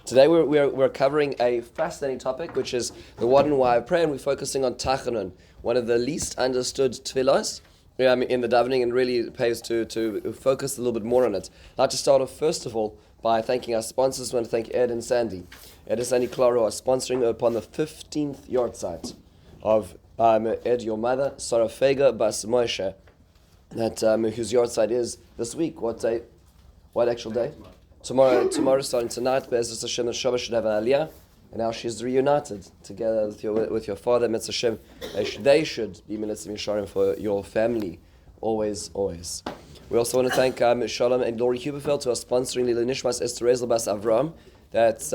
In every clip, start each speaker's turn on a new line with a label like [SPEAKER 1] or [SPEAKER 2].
[SPEAKER 1] Today we're covering a fascinating topic, which is the what and why of prayer, and we're focusing on Tachanun, one of the least understood tefillos in the davening, and really pays to focus a little bit more on it. I'd like to start off first of all by thanking our sponsors. I want to thank Ed and Sandy. Ed and Sandy Claro are sponsoring upon the 15th yard site of Ed, your mother, Sarah Fega Bas Moshe, that whose yard site is this week. What day? What actual day? Tomorrow, starting tonight, Be'ezras Hashem, the Shabbat should have an aliyah, and now she's reunited together with your father, Mitzvah Hashem. They should be Militzim Yisharim for your family, always. We also want to thank Shalom and Lori Huberfeld, who are sponsoring Lila Nishmas Esther Rezel Bas Avram. That's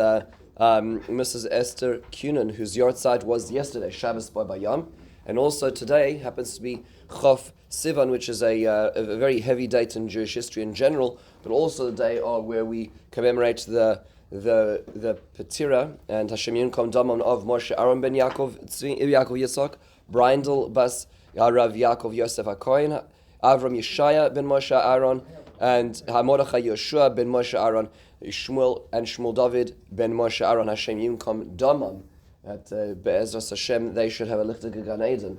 [SPEAKER 1] Mrs. Esther Kunin, whose yard site was yesterday, Shabbos by Bayam, and also today happens to be Chof Sivan, which is a very heavy date in Jewish history in general, but also the day where we commemorate the Petira and Hashem Yinkom Damon of Moshe Aaron ben Yaakov Yitzhak, Brindel Bas Rav Yaakov Yosef HaKohen, Avram Yeshaya ben Moshe Aaron, and Hamordechai Yoshua ben Moshe Aaron, Shmuel David ben Moshe Aaron, Hashem Yinkom Damon. At Be'ezras Hashem, they should have a Lichtig Gan Eden,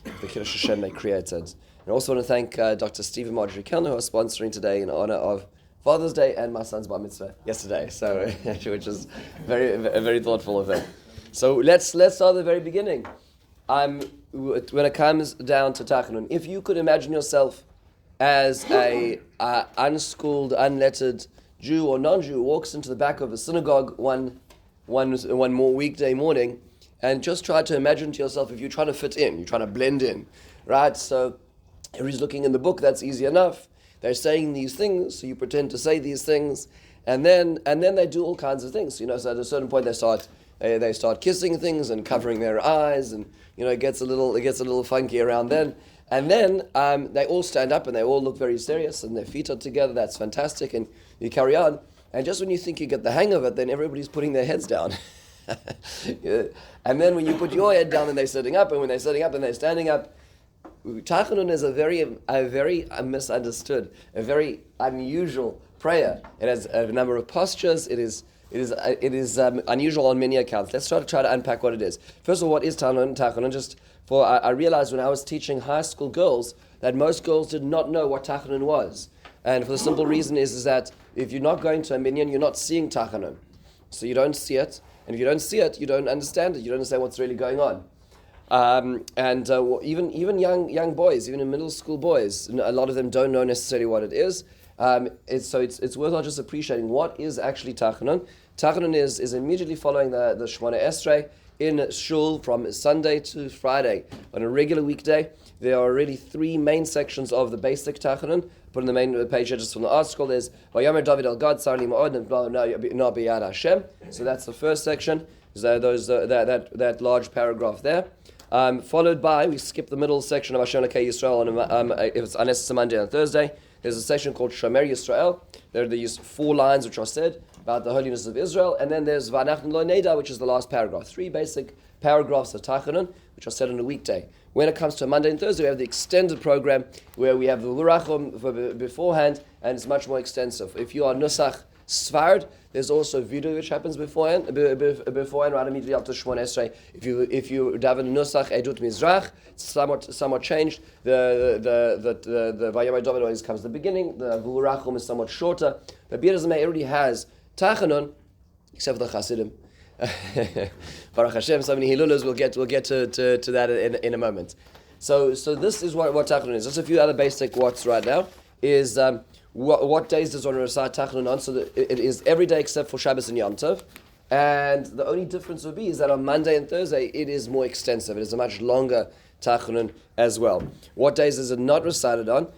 [SPEAKER 1] the Kiddush Hashem they created. And I also want to thank Dr. Stephen Marjorie Kellner, who are sponsoring today in honor of Father's Day and my son's bar mitzvah yesterday. So, which is very thoughtful of them. So let's start at the very beginning. When it comes down to Tachanun, if you could imagine yourself as a unschooled, unlettered Jew or non-Jew who walks into the back of a synagogue one more weekday morning, and just try to imagine to yourself if you're trying to fit in, you're trying to blend in, right? So everybody's looking in the book, that's easy enough. They're saying these things, so you pretend to say these things, and then they do all kinds of things. So at a certain point they start kissing things and covering their eyes, and it gets a little funky around then. And then they all stand up and they all look very serious, and their feet are together. That's fantastic, and you carry on. And just when you think you get the hang of it, then everybody's putting their heads down. And then when you put your head down, then they're sitting up, and when they're sitting up, then they're standing up. Tachanun is a very misunderstood, a very unusual prayer. It has a number of postures. It is unusual on many accounts. Let's try to unpack what it is. First of all, what is Tachanun? Just for I realized when I was teaching high school girls that most girls did not know what Tachanun was, and for the simple reason is that if you're not going to a minyan, you're not seeing Tachanun, so you don't see it, and if you don't see it, you don't understand it. You don't understand what's really going on. Even young boys, even in middle school boys, a lot of them don't know necessarily what it is. It's worthwhile just appreciating what is actually Tachanun. Tachanun is immediately following the Shemona Esrei in shul from Sunday to Friday. On a regular weekday, there are already three main sections of the basic Tachanun. Put on the main page just from the article, there's Vayomer David El Gad Sarli Ma'od B'Yad Hashem. So that's the first section. That large paragraph there. Followed by, we skip the middle section of Hashem Elokei Yisrael if it's unnecessary Monday and Thursday. There's a section called Shomer Yisrael. There are these 4 lines which are said about the holiness of Israel, and then there's V'anachnu Lo Neda, which is the last paragraph. 3 basic paragraphs of Tachanun, which are said on a weekday. When it comes to Monday and Thursday, we have the extended program where we have the Lurachim beforehand, and it's much more extensive. If you are Nusach Sfard, there's also Vidu which happens beforehand, right immediately after Shemona Esrei. If you daven Nusach Edut Mizrach, it's somewhat changed. The Vayamai David always comes at the beginning. The V'urachum is somewhat shorter. But B'yedazimei already has Tachanun, except for the Chasidim. Baruch Hashem, so many Hilulas. We'll get to that in a moment. So this is what Tachanun is. Just a few other basic what's right now is. What days does one recite Tachanun on? So it is every day except for Shabbos and Yom Tov. And the only difference would be is that on Monday and Thursday, it is more extensive. It is a much longer Tachanun as well. What days is it not recited on?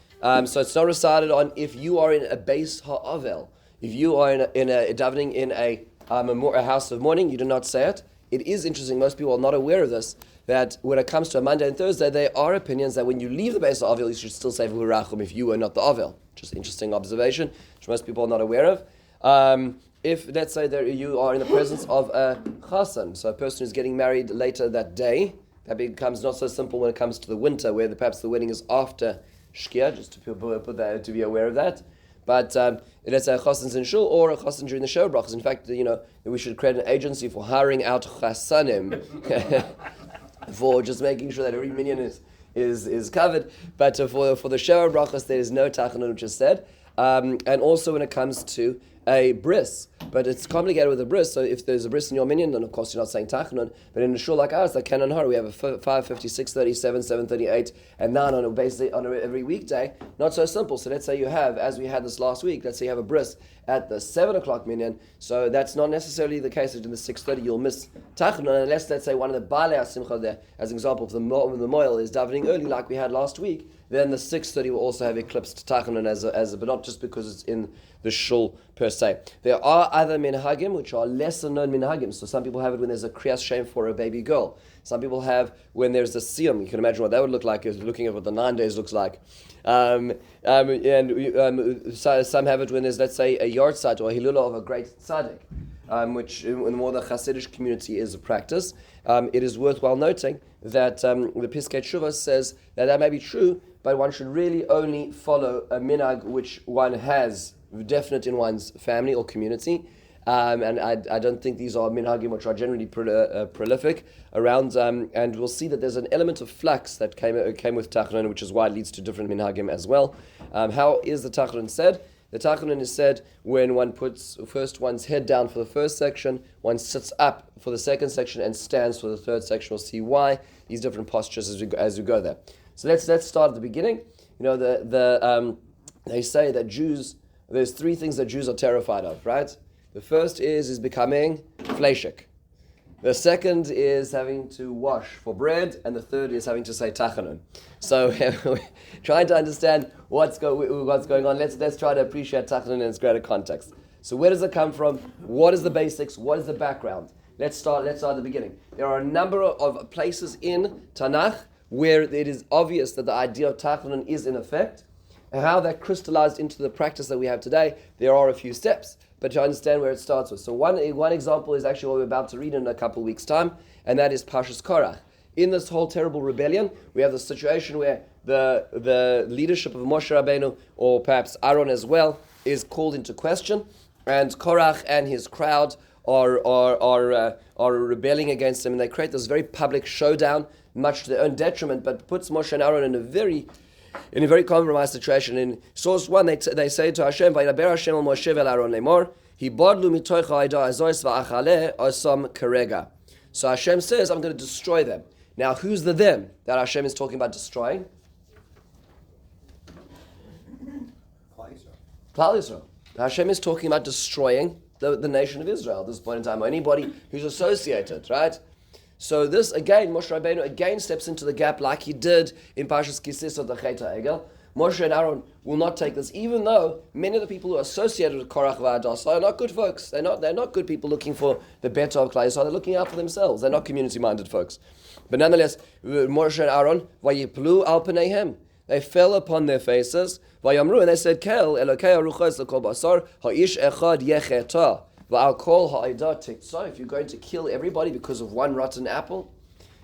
[SPEAKER 1] So it's not recited on if you are in a Beis Ha'avel. If you are in a davening in a house of mourning, you do not say it. It is interesting, most people are not aware of this, that when it comes to a Monday and Thursday, there are opinions that when you leave the Beis Ha'avel, you should still say V'urachum if you were not the Avel. Just an interesting observation, which most people are not aware of. If, let's say, you are in the presence of a chasan, so a person who's getting married later that day, that becomes not so simple when it comes to the winter, where perhaps the wedding is after Shkia, just to put that, to be aware of that. but let's say a chassan's in shul or a chassan during the show brachas. In fact, we should create an agency for hiring out chassanim for just making sure that every minyan is covered. But for the show brachas, there is no tachanun, which is said. And also when it comes to a bris, but it's complicated with a bris. So if there's a bris in your minyan, then of course you're not saying tachanun. But in a shul like ours, like Canon Har, we have a 5:50, 6:37, 7:38, and 9 on every weekday. Not so simple. So let's say you have, as we had this last week, let's say you have a bris at the 7 o'clock minyan. So that's not necessarily the case that in the 6:30 you'll miss tachanun, unless let's say one of the balei simcha there, as an example, if the moil is davening early like we had last week, then the 6:30 will also have eclipsed tachanun but not just because it's in the shul per se. There are other minhagim which are lesser known minhagim. So some people have it when there's a kriyas shem for a baby girl. Some people have when there's a siyum. You can imagine what that would look like, is looking at what the 9 days looks like. So some have it when there's, let's say, a yahrzeit or a hilula of a great tzaddik, which in more the Hasidic community is a practice. It is worthwhile noting that the Piskei Teshuvah says that may be true, but one should really only follow a minhag which one has definite in one's family or community. And I don't think these are minhagim which are generally prolific around, and we'll see that there's an element of flux that came with Tachanun, which is why it leads to different minhagim as well. How is the Tachanun said? The Tachanun is said when one puts first one's head down for the first section, one sits up for the second section, and stands for the third section. We'll see why these different postures as we go there. So let's start at the beginning. They say that there's 3 things that Jews are terrified of, right? The first is becoming fleishik. The second is having to wash for bread, and the third is having to say tachanun. So trying to understand what's going on. Let's try to appreciate tachanun in its greater context. So where does it come from? What is the basics? What is the background? Let's start at the beginning. There are a number of places in Tanakh where it is obvious that the idea of tachanun is in effect, and how that crystallized into the practice that we have today. There are a few steps, but to understand where it starts with. So one example is actually what we're about to read in a couple of weeks' time, and that is Parshas Korach. In this whole terrible rebellion, we have the situation where the leadership of Moshe Rabbeinu, or perhaps Aaron as well, is called into question, and Korach and his crowd are rebelling against him, and they create this very public showdown, much to their own detriment, but puts Moshe and Aaron in a very compromised situation. In source 1, they say to Hashem, "Vayidaber Hashem al Moshe ve'el Aaron lemor, hibadlu mitoich ha'ida azois va'achale osam kerega." So Hashem says, "I'm going to destroy them." Now, who's the them that Hashem is talking about destroying? Klal Yisrael. Hashem is talking about destroying the nation of Israel at this point in time, or anybody who's associated, right? So this, again, Moshe Rabbeinu again steps into the gap like he did in Parshas Kisis of the Chet HaEgel. Moshe and Aaron will not take this, even though many of the people who are associated with Korach v'Hadassah are not good folks. They're not good people looking for the better of Klal Yisrael. They're looking out for themselves. They're not community-minded folks. But nonetheless, Moshe and Aaron, vayiplu al paneihem, they fell upon their faces. Vayamru, and they said, Kel Elokei haruchos l'kol basar ha'ish echad yecheta. If you're going to kill everybody because of one rotten apple.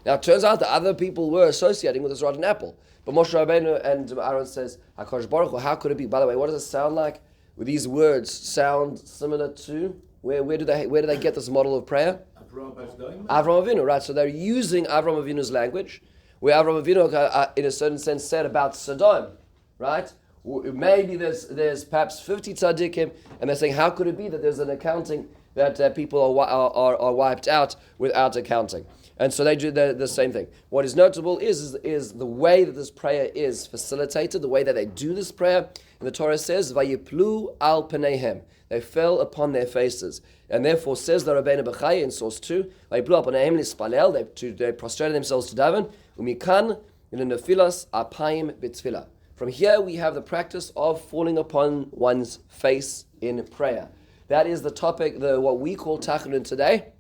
[SPEAKER 1] Now it turns out that other people were associating with this rotten apple. But Moshe Rabbeinu and Aaron says, HaKadosh Baruch Hu, how could it be? By the way, what does it sound like? Would these words sound similar to? Where do they get this model of prayer? Avram Avinu, right? So they're using Avram Avinu's language, where Avram Avinu, in a certain sense, said about Sodom, right? Maybe there's perhaps 50 tzaddikim, and they're saying, how could it be that there's an accounting that people are wiped out without accounting? And so they do the same thing. What is notable is the way that this prayer is facilitated, the way that they do this prayer. And the Torah says, "Vayiplu al paneihem," they fell upon their faces, and therefore says the Rabbeinu Bechai in source 2, "Vayiplu al paneihem lispalel," they prostrated themselves to daven. Umikan in nefilas apayim b'tfilah. From here we have the practice of falling upon one's face in prayer. That is the topic, what we call Tachanun today,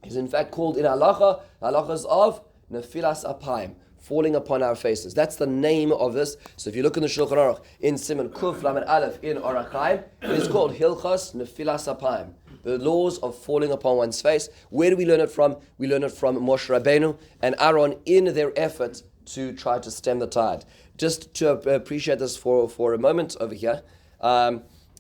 [SPEAKER 1] is in fact called in halacha, halachas of nefilas apayim, falling upon our faces. That's the name of this. So if you look in the Shulchan Aruch, in Siman Kuf Lamed Aleph in Orach Chaim, it is called Hilchas Nefilas Apayim, the laws of falling upon one's face. Where do we learn it from? We learn it from Moshe Rabbeinu and Aaron in their effort to try to stem the tide. Just to appreciate this for a moment over here,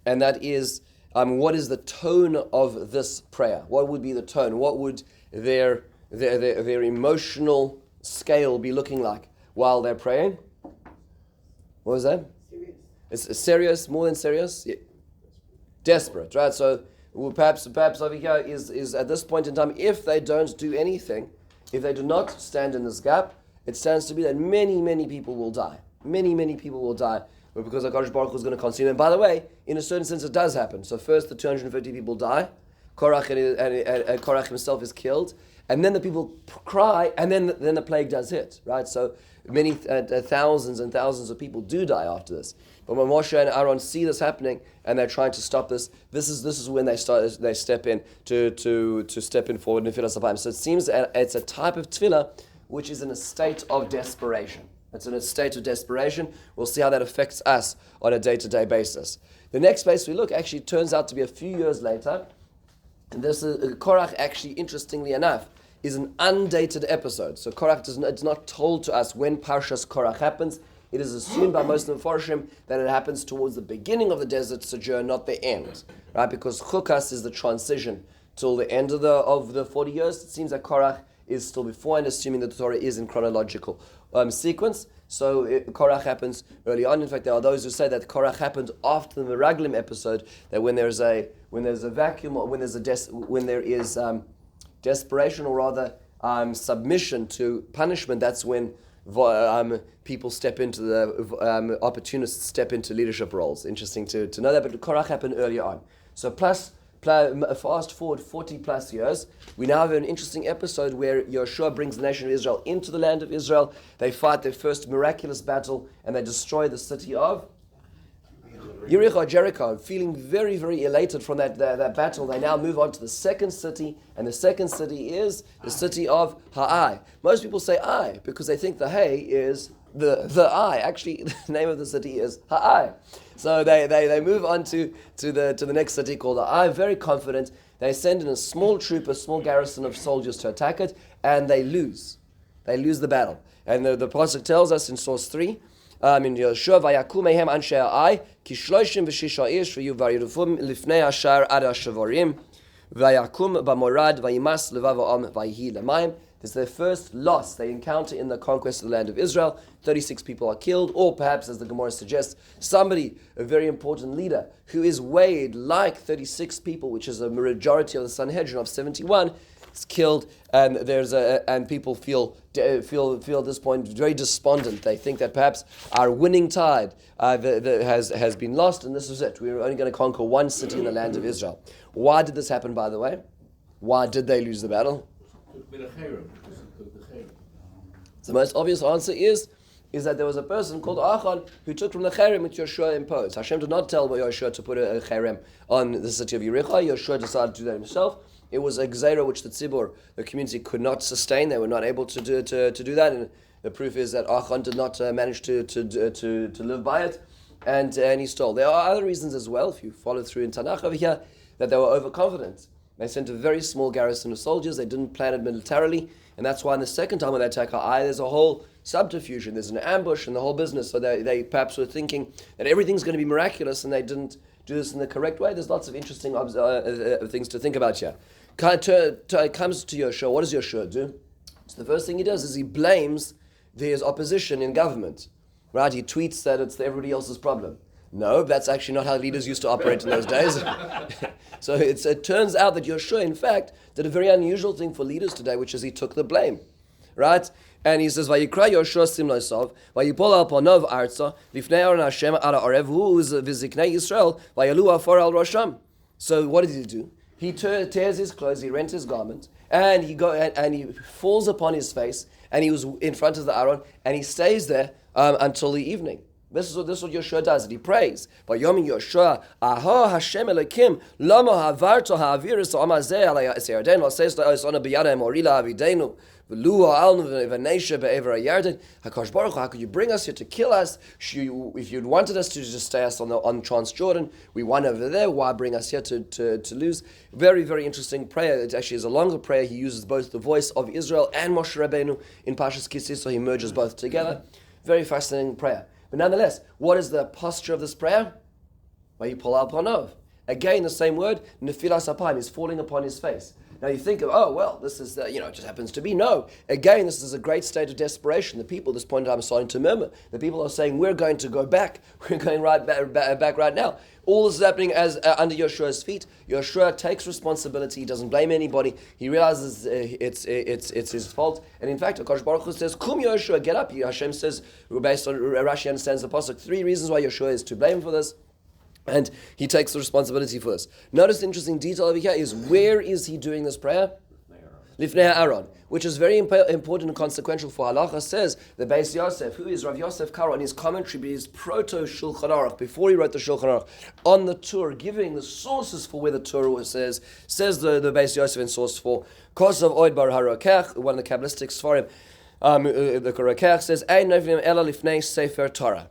[SPEAKER 1] and that is, what is the tone of this prayer? What would be the tone? What would their emotional scale be looking like while they're praying? What was that? Serious. It's serious, more than serious? Yeah. Desperate, right? So perhaps over here is at this point in time, if they don't do anything, if they do not stand in this gap, it stands to be that many people will die. Many people will die, but because HaKadosh Baruch Hu is going to consume. And by the way, in a certain sense, it does happen. So first, the 250 people die. Korach and Korach himself is killed, and then the people cry, and then the plague does hit. Right? So many thousands and thousands of people do die after this. But when Moshe and Aaron see this happening and they're trying to stop this, this is when they step in to step in forward in Tefillah Sapayim. So it seems it's a type of tefillah which is in a state of desperation. It's in a state of desperation. We'll see how that affects us on a day-to-day basis. The next place we look actually turns out to be a few years later. And this is Korach, actually, interestingly enough, is an undated episode. So Korach it's not told to us when Parshas Korach happens. It is assumed by most of the Mefarshim that it happens towards the beginning of the desert sojourn, not the end, right? Because Chukas is the transition till the end of the 40 years. It seems that Korach is still before, and assuming that the Torah is in chronological sequence. So Korach happens early on. In fact, there are those who say that Korach happened after the Meraglim episode. That when there's a vacuum, or when there is desperation, or rather submission to punishment, that's when people step into the opportunists step into leadership roles. Interesting to know that, but Korach happened earlier on. So fast forward 40 plus years, we now have an interesting episode where Yeshua brings the nation of Israel into the land of Israel. They fight their first miraculous battle and they destroy the city of Jericho. Feeling very, very elated from that battle, they now move on to the second city, and the second city is the city of Ha'ai. Most people say Ai because they think the Hay is the Ai. Actually, the name of the city is Ha'ai. So they move on to the next city called Ai, very confident. They send in a small troop, a small garrison of soldiers to attack it, and they lose. They lose the battle. And the pasuk tells us in source 3, in Yeshua, Vayakum mehem anshe Ai, ki shloishim v'shisha ish v'yu v'yirufum lifnei hashar ad hashavorim, Vayakum b'morad v'yimas levav ha'am v'yihi l'mayim. It's their first loss they encounter in the conquest of the land of Israel. 36 people are killed, or perhaps, as the Gemara suggests, somebody, a very important leader, who is weighed like 36 people, which is a majority of the Sanhedrin of 71, is killed, and and people feel at this point very despondent. They think that perhaps our winning tide has been lost, and this is it. We're only going to conquer one city in the land of Israel. Why did this happen, by the way? Why did they lose the battle? The most obvious answer is that there was a person called Achan who took from the cherem which Yeshua imposed. Hashem did not tell Yeshua to put a cherem on the city of Yericho. Yeshua decided to do that himself. It was a gzeira which the tzibur, the community, could not sustain. They were not able to do that. And the proof is that Achan did not manage to live by it, and he stole. There are other reasons as well, if you follow through in Tanakh over here, that they were overconfident. They sent a very small garrison of soldiers. They didn't plan it militarily. And that's why in the second time when they attack Ai, there's a whole subterfuge. There's an ambush and the whole business. So they perhaps were thinking that everything's going to be miraculous, and they didn't do this in the correct way. There's lots of interesting things to think about here. It comes to Yeshua. What does Yeshua do? So the first thing he does is he blames his opposition in government. Right? He tweets that it's everybody else's problem. No, that's actually not how leaders used to operate in those days. So it turns out that Yeshua, in fact, did a very unusual thing for leaders today, which is he took the blame. Right? And he says, Vayikra Yeshua simlosov, Vayipol al ponov arza, Lifnei Aaron Hashem ala arev hu v'ziknei Yisrael, Vayalu afar al rosham. So what did he do? He tears his clothes, he rents his garment, and he falls upon his face, and he was in front of the Aaron, and he stays there until the evening. This is what Yeshua does. He prays. Vayomi Yeshua, Aha Hashem Elokim, Lama Havarto Ha'avirus Amazeh Ala Yaserdin, Lases La'osona B'yada Morila Avidenu, V'lu Ha'alnu V'nesha Be'ever Ha'yarden. HaKadosh Baruch Hu, how could you bring us here to kill us? If you'd wanted us to just stay us on Transjordan, we won over there. Why bring us here to lose? Very, very interesting prayer. It actually is a longer prayer. He uses both the voice of Israel and Moshe Rabbeinu in Parshas Kissi, so he merges both together. Very fascinating prayer. But nonetheless, what is the posture of this prayer? Vayipol al panov. Again, the same word, nefilas apayim, is falling upon his face. Now you think of, oh, well, this is, it just happens to be. No. Again, this is a great state of desperation. The people at this point in time are starting to murmur. The people are saying, we're going to go back. We're going back right now. All this is happening as under Yeshua's feet. Yeshua takes responsibility. He doesn't blame anybody. He realizes it's his fault. And in fact, HaKadosh Baruch Hu says, Kum Yeshua, get up. Hashem says, based on Rashi understands the pasuk, 3 reasons why Yeshua is to blame for this. And he takes the responsibility for this. Notice the interesting detail over here is, where is he doing this prayer? Lifnei Aaron, which is very important and consequential for halacha. Says the Beis Yosef, who is Rav Yosef Karo, in his commentary, his proto Shulchan Aruch, before he wrote the Shulchan Aruch, on the Torah, giving the sources for where the Torah says the Beis Yosef in source 4, Kosav Oid Bar HaRokech, one of the Kabbalistic Sfarim, the Rokech says, Ein Nevim Ela Lifnei Sefer Torah.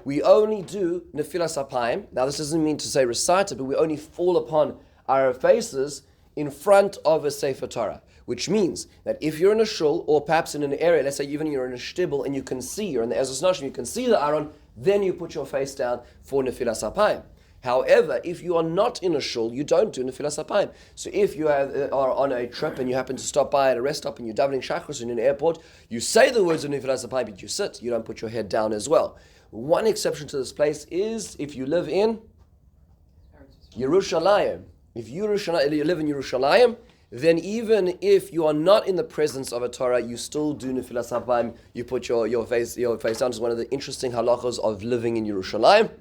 [SPEAKER 1] We only do nefilas apayim. Now, this doesn't mean to say recite it, but we only fall upon our faces in front of a Sefer Torah, which means that if you're in a shul, or perhaps in an area, let's say even you're in a shtibel and you can see, you're in the Ezras Nashim, you can see the Aaron, then you put your face down for nefilas apayim. However, if you are not in a shul, you don't do nefilas apayim. So if you are on a trip and you happen to stop by at a rest stop and you're davening shachris in an airport, you say the words of nefilas apayim, but you sit, you don't put your head down as well. One exception to this place is if you live in Yerushalayim. If you live in Yerushalayim, then even if you are not in the presence of a Torah, you still do nefilas apayim. You put your face down. It's one of the interesting halachos of living in Yerushalayim.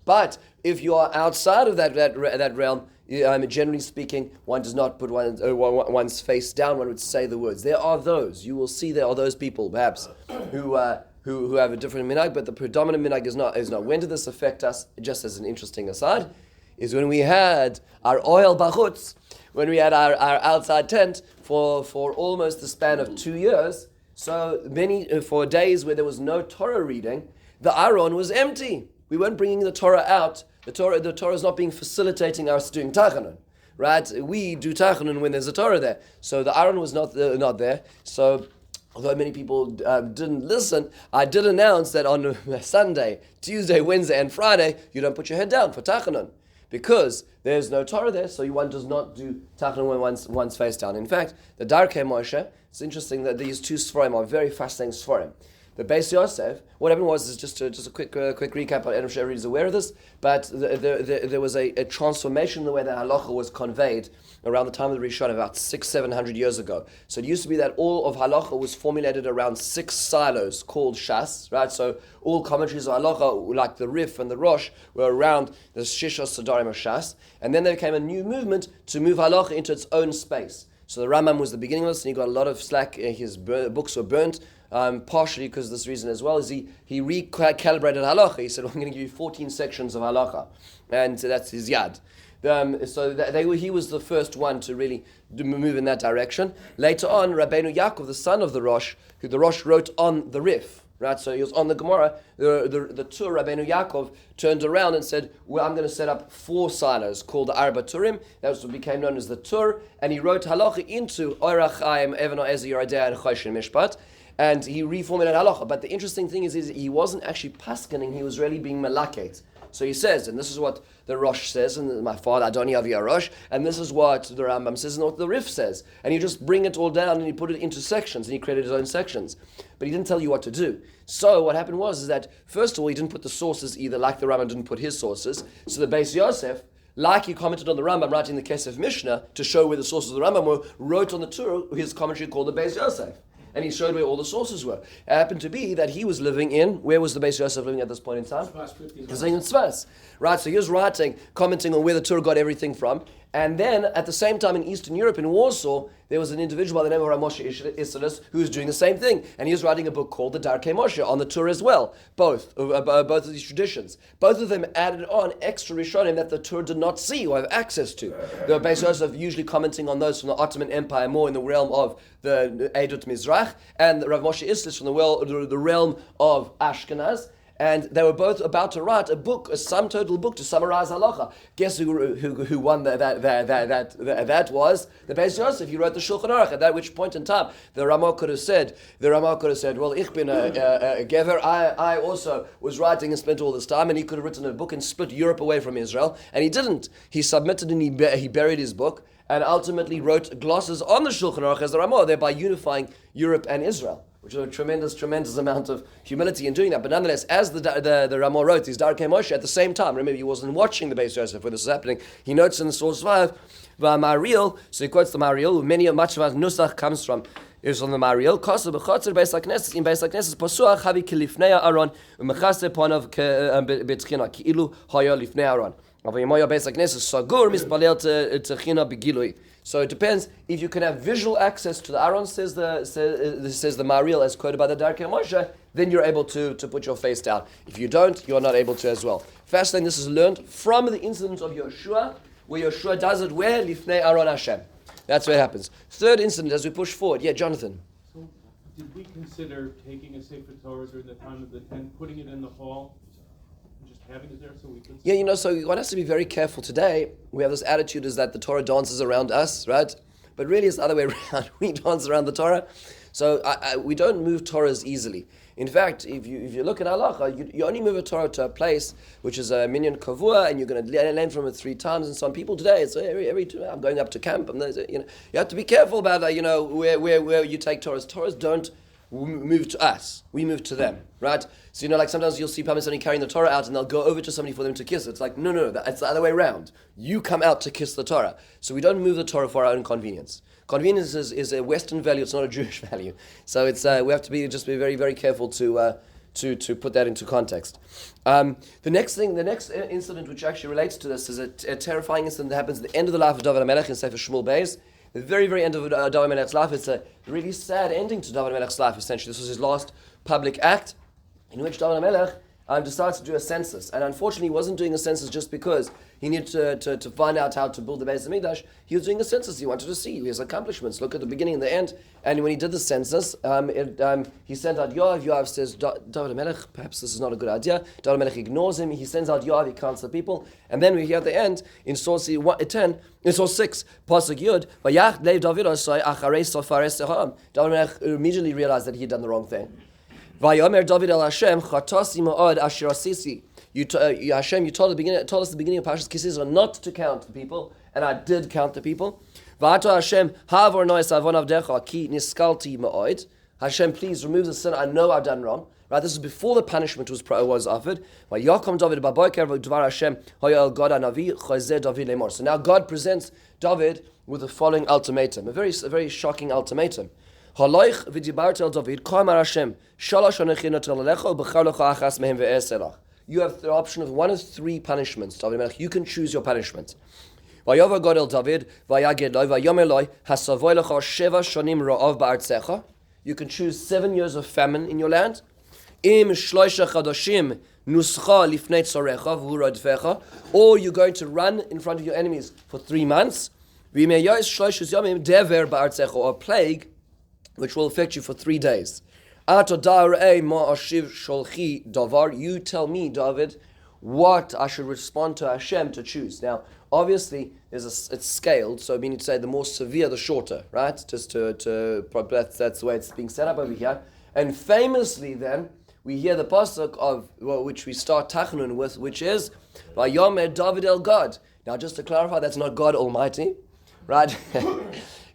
[SPEAKER 1] But if you are outside of that realm, generally speaking, one does not put one's face down. One would say the words. There are those. You will see there are those people, perhaps, who have a different minhag, but the predominant minhag is not. When did this affect us? Just as an interesting aside, is when we had our oil bachutz, when we had our outside tent for almost the span of 2 years. So many for days where there was no Torah reading, the Aron was empty. We weren't bringing the Torah out. The Torah is not being facilitating us doing Tachanun, right? We do Tachanun when there's a Torah there. So the Aron was not there. So although many people didn't listen, I did announce that on Sunday, Tuesday, Wednesday, and Friday, you don't put your head down for Tachanun, because there's no Torah there, so one does not do Tachanun when one's face down. In fact, the Darkei Moshe, it's interesting that these two Sfarim are very fascinating Sfarim. The Beis Yosef, what happened was, just a quick recap, I don't know if everybody is aware of this, but there was a transformation in the way that halacha was conveyed around the time of the Rishon, about 600-700 years ago. So it used to be that all of halacha was formulated around 6 silos called Shas, right? So all commentaries of halacha, like the Rif and the Rosh, were around the Shishos Sadarim of Shas, and then there came a new movement to move halacha into its own space. So the Rambam was the beginning of this, and he got a lot of slack. His books were burnt, partially because of this reason as well, is he recalibrated halacha. He said, well, I'm going to give you 14 sections of halacha, and that's his yad. He was the first one to really move in that direction. Later on, Rabbeinu Yaakov, the son of the Rosh, who the Rosh wrote on the Rif, right? So he was on the Gemara. The Tur, Rabbeinu Yaakov, turned around and said, well, I'm going to set up 4 silos called the Arba Turim. That was what became known as the Tur. And he wrote halacha into Oirach Chaim, Even Oezer, Yeridea, and Choshen Mishpat. And he reformulated halacha. But the interesting thing is he wasn't actually paskening, he was really being malaket. So he says, and this is what the Rosh says, and my father Adoni Avi Rosh, and this is what the Rambam says, and what the Rif says. And you just bring it all down and you put it into sections, and he created his own sections. But he didn't tell you what to do. So what happened was that, first of all, he didn't put the sources either, like the Rambam didn't put his sources. So the Beis Yosef, like he commented on the Rambam, writing the Kesef Mishnah, to show where the sources of the Rambam were, wrote on the Torah his commentary called the Beis Yosef. And he showed where all the sources were. It happened to be that he was living in, where was the Beis Yosef living at this point in time? He was living in Tzfas. Right, so he was writing, commenting on where the Torah got everything from. And then, at the same time in Eastern Europe, in Warsaw, there was an individual by the name of Rav Moshe Isserles who was doing the same thing. And he was writing a book called the Darkei Moshe on the Torah as well. Both of these traditions. Both of them added on extra Rishonim that the Torah did not see or have access to. The Beis Yosef usually commenting on those from the Ottoman Empire, more in the realm of the Eidut Mizrach, and Rav Moshe Isserles from the realm of Ashkenaz. and they were both about to write a book, a sum total book to summarize halacha. Guess who won that was the Beis Yosef. He wrote the Shulchan Aruch. At that which point in time, the Ramah could have said, well, ich bin a gever. I also was writing and spent all this time, and he could have written a book and split Europe away from Israel, and he didn't. He submitted and he buried his book, and ultimately wrote glosses on the Shulchan Aruch as the Ramah, thereby unifying Europe and Israel, which is a tremendous amount of humility in doing that. But nonetheless, as the Ramah wrote these Darkei Moshe at the same time, remember he wasn't watching the Beis Yosef when this was happening, he notes in the source 5, Mariel, so he quotes the Mariel, much of our Nusach comes from, is on the Mariel, Kosa b'chotzer Beis HaKnesses, in Beis HaKnesses, Posuach havi kilifnei Aaron, u'mechase ponav betchina, ki'ilu haya lifnei Aaron. So it depends if you can have visual access to the Aaron, says the Mariel, as quoted by the Darkei Moshe, then you're able to put your face down. If you don't, you're not able to as well. Fascinating, this is learned from the incident of Yoshua, where Yoshua does it where? Lifnei Aaron Hashem. That's where it happens. Third incident as we push forward. Yeah, Jonathan.
[SPEAKER 2] So did we consider taking a Sefer Torah during the time of the tent, putting it in the hall, just having it there so we could see?
[SPEAKER 1] Yeah, so one has to be very careful today. We have this attitude is that the Torah dances around us, right? But really it's the other way around. We dance around the Torah. So we don't move Torahs easily. In fact, if you look at halacha, you only move a Torah to a place which is a minyan kavua, and you're going to land from it 3 times. And some people today, it's every I'm going up to camp. You have to be careful about where you take Torahs. Torahs don't move to us. We move to them, right? So like sometimes you'll see somebody carrying the Torah out, and they'll go over to somebody for them to kiss it. It's like no, it's the other way around. You come out to kiss the Torah. So we don't move the Torah for our own convenience. Convenience is a Western value; it's not a Jewish value. So it's we have to be very, very careful to put that into context. The next incident which actually relates to this is a terrifying incident that happens at the end of the life of David HaMelech in Sefer Shmuel Beis. The very, very end of David HaMelech's life. It's a really sad ending to David HaMelech's life. Essentially, this was his last public act, in which David HaMelech decided to do a census. And unfortunately, he wasn't doing a census just because he needed to find out how to build the Beis Hamikdash. He was doing a census. He wanted to see his accomplishments. Look at the beginning and the end. And when he did the census, he sent out Yoav. Yoav says, David HaMelech, perhaps this is not a good idea. David HaMelech ignores him. He sends out Yoav. He counts the people. And then we hear at the end, in source 10, in source 6, Pasuk Yud, Vayach Lev David Osai Acharei Sofares Seham. David HaMelech immediately realized that he had done the wrong thing. Vayomer David el Hashem, Chatasi Ma'od Asher Asisi. Hashem, you told us at the beginning of Parshas Kisisa not to count the people, and I did count the people. V'ato Hashem, Havor Nois Avon Avdecha Ki Niskalti Ma'od. Hashem, please remove the sin. I know I've done wrong. Right, this is before the punishment was offered. Vayakom David Baboker V'Dvar Hashem Hoyel God Anavi Chazeh David Lemor. So now God presents David with the following ultimatum, a very shocking ultimatum. Haloich v'dibarti el David K'amar Hashem Shalosh Anochi Notel Alecha U'Bechar Lecha Achas Mehem Ve'eserach. You have the option of one of 3 punishments, David Melech. You can choose your punishment. Vayover God el David, vayaged loy, vayomer loy, hasavoy lecha sheva shonim ra'av ba'artzecha. You can choose 7 years of famine in your land. Im shloisha chadoshim nuscha lifnei tzorecha v'uradfecha. Or you're going to run in front of your enemies for 3 months. V'imeyos shloishus yomim dever ba'artzecha, or a plague which will affect you for 3 days. You tell me, David, what I should respond to Hashem to choose. Now, obviously, it's scaled, so I mean to say the more severe, the shorter, right? Just that's the way it's being set up over here. And famously, then, we hear the pasuk of which we start Tachanun with, which is Vayomer David el God. Now, just to clarify, that's not God Almighty, right?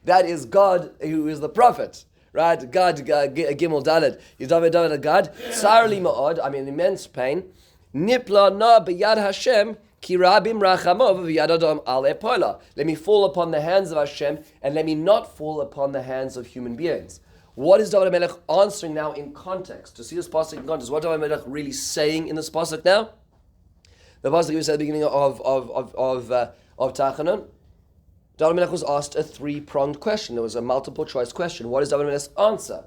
[SPEAKER 1] That is God who is the prophet. Right, God, Gimel Dalet, David God, Sarli Ma'od, I'm in immense pain. Nipla na b'yad Hashem, ki rabim rachamov v'yad adam al epola. Let me fall upon the hands of Hashem, and let me not fall upon the hands of human beings. What is David Melech answering now in context? To see this pasuk in context, what is David Melech really saying in this pasuk now? The pasuk we said at the beginning of Tachanun. David Melech was asked a 3-pronged question. There was a multiple choice question. What is David Melech's answer?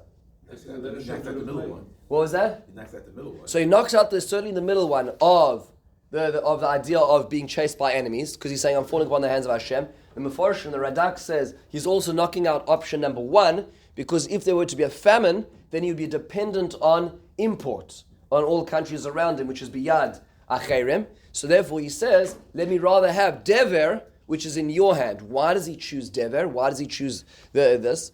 [SPEAKER 1] What was that?
[SPEAKER 3] He knocks out the middle one.
[SPEAKER 1] So he knocks out certainly the middle one of the idea of being chased by enemies, because he's saying, I'm falling upon the hands of Hashem. The Mefarshim, the Radak says, he's also knocking out option number 1, because if there were to be a famine, then he would be dependent on import on all countries around him, which is biyad acherim. So therefore he says, let me rather have dever, which is in your hand. Why does he choose dever? Why does he choose this?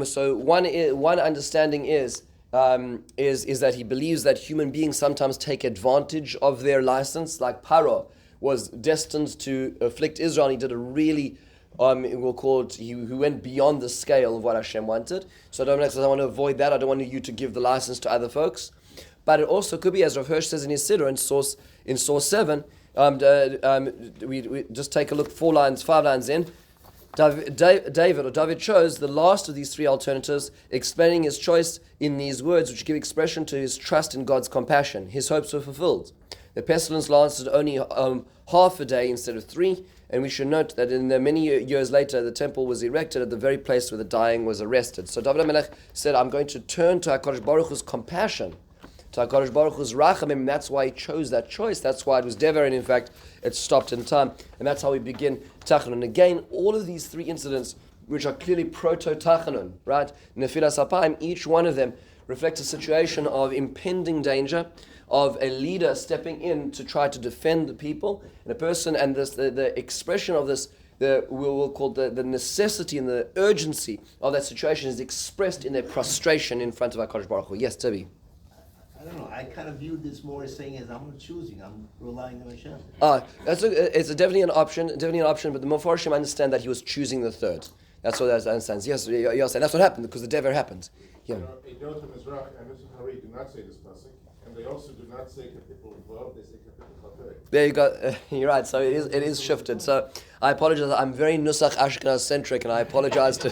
[SPEAKER 1] So one understanding is that he believes that human beings sometimes take advantage of their license, like Paro was destined to afflict Israel, and he did a really we'll call it, he went beyond the scale of what Hashem wanted. So I want to avoid that. I don't want you to give the license to other folks. But it also could be, as Rav Hirsch says in his Siddur, in source 7, we just take a look 5 lines in. David chose the last of these 3 alternatives, explaining his choice in these words, which give expression to his trust in God's compassion. His hopes were fulfilled. The pestilence lasted only half a day instead of 3, and we should note that in the many years later, the temple was erected at the very place where the dying was arrested. So David HaMelech said, I'm going to turn to HaKadosh Baruch Hu's compassion, to HaKadosh Baruch Hu's rachamim, and that's why he chose that choice. That's why it was dever, and in fact, it stopped in time. And that's how we begin Tachanun. And again, all of these 3 incidents, which are clearly proto-Tachanun, right? Nefilas Apayim, each one of them reflects a situation of impending danger, of a leader stepping in to try to defend the people, and a person, and this the expression of this, we'll call the necessity and the urgency of that situation is expressed in their prostration in front of HaKadosh Baruch Hu. Yes, Toby.
[SPEAKER 3] I don't know. I kind of viewed this more as saying, I'm not choosing. I'm relying on Hashem.
[SPEAKER 1] It's definitely an option. But the Mefarshim understand that he was choosing the third. That's what that understands. Yes, and that's what happened because the dever happened. Yeah.
[SPEAKER 4] Idot Mizrach and Nusach Hari do not say this pasuk, and they also do not say kapitel vav. They say kapitel chapei.
[SPEAKER 1] There you go. You're right. So it is shifted. So I apologize. I'm very Nusach Ashkenaz centric, and I apologize to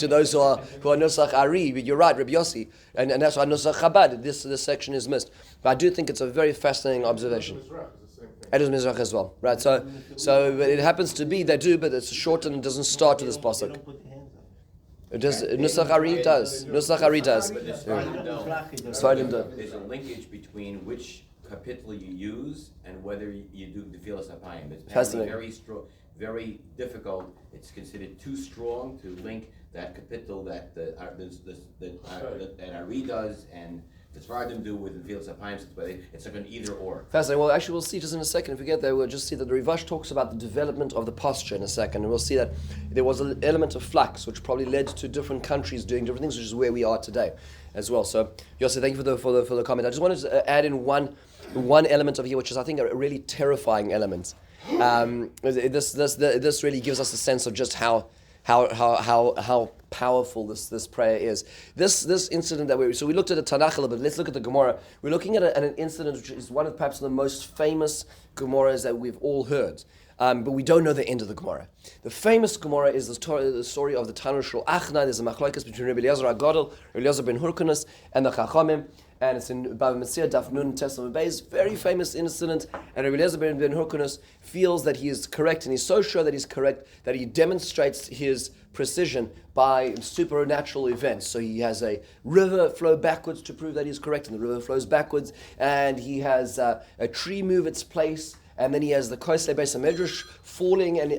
[SPEAKER 1] those who are Nusach Ari. But you're right, Rabbi Yossi, and that's why Nusach Chabad. This section is missed. But I do think it's a very fascinating observation. It is Mizrach as well, right? So it happens to be they do, but it's shortened and doesn't start with this pasuk. It does. Nusach Ari does. Nusach Ari does.
[SPEAKER 5] There's a linkage between which kapitel you use and whether you do the Nefilas Apayim. It's apparently very strong, very difficult. It's considered too strong to link that kapitel that Ari does and the Tzvardim do with Nefilas Apayim. It's like an either or.
[SPEAKER 1] Fascinating. Well, actually, we'll see just in a second. If we get there, we'll just see that the Rivash talks about the development of the posture in a second, and we'll see that there was an element of flux, which probably led to different countries doing different things, which is where we are today, as well. So, Yossi, thank you for the comment. I just wanted to add in one element of here, which is I think a really terrifying element. This really gives us a sense of just how powerful this prayer is. This incident that we looked at the Tanakh a little bit. Let's look at the Gemara. We're looking at an incident which is one of perhaps the most famous Gemaras that we've all heard. But we don't know the end of the Gemara. The famous Gemara is the story of the Tanur Shel Achna. There's a machlokes between Rabbi Eliezer HaGadol, Rabbi Eliezer ben Hurkanus, and the Chachamim. And it's in Bava Metzia, Daf Nun, Tesla Beis, very famous incident. And Rabbi Eliezer ben Hurkanus feels that he is correct, and he's so sure that he's correct that he demonstrates his precision by supernatural events. So he has a river flow backwards to prove that he's correct, and the river flows backwards, and he has a tree move its place, and then he has the Kosei Beis HaMedrash falling and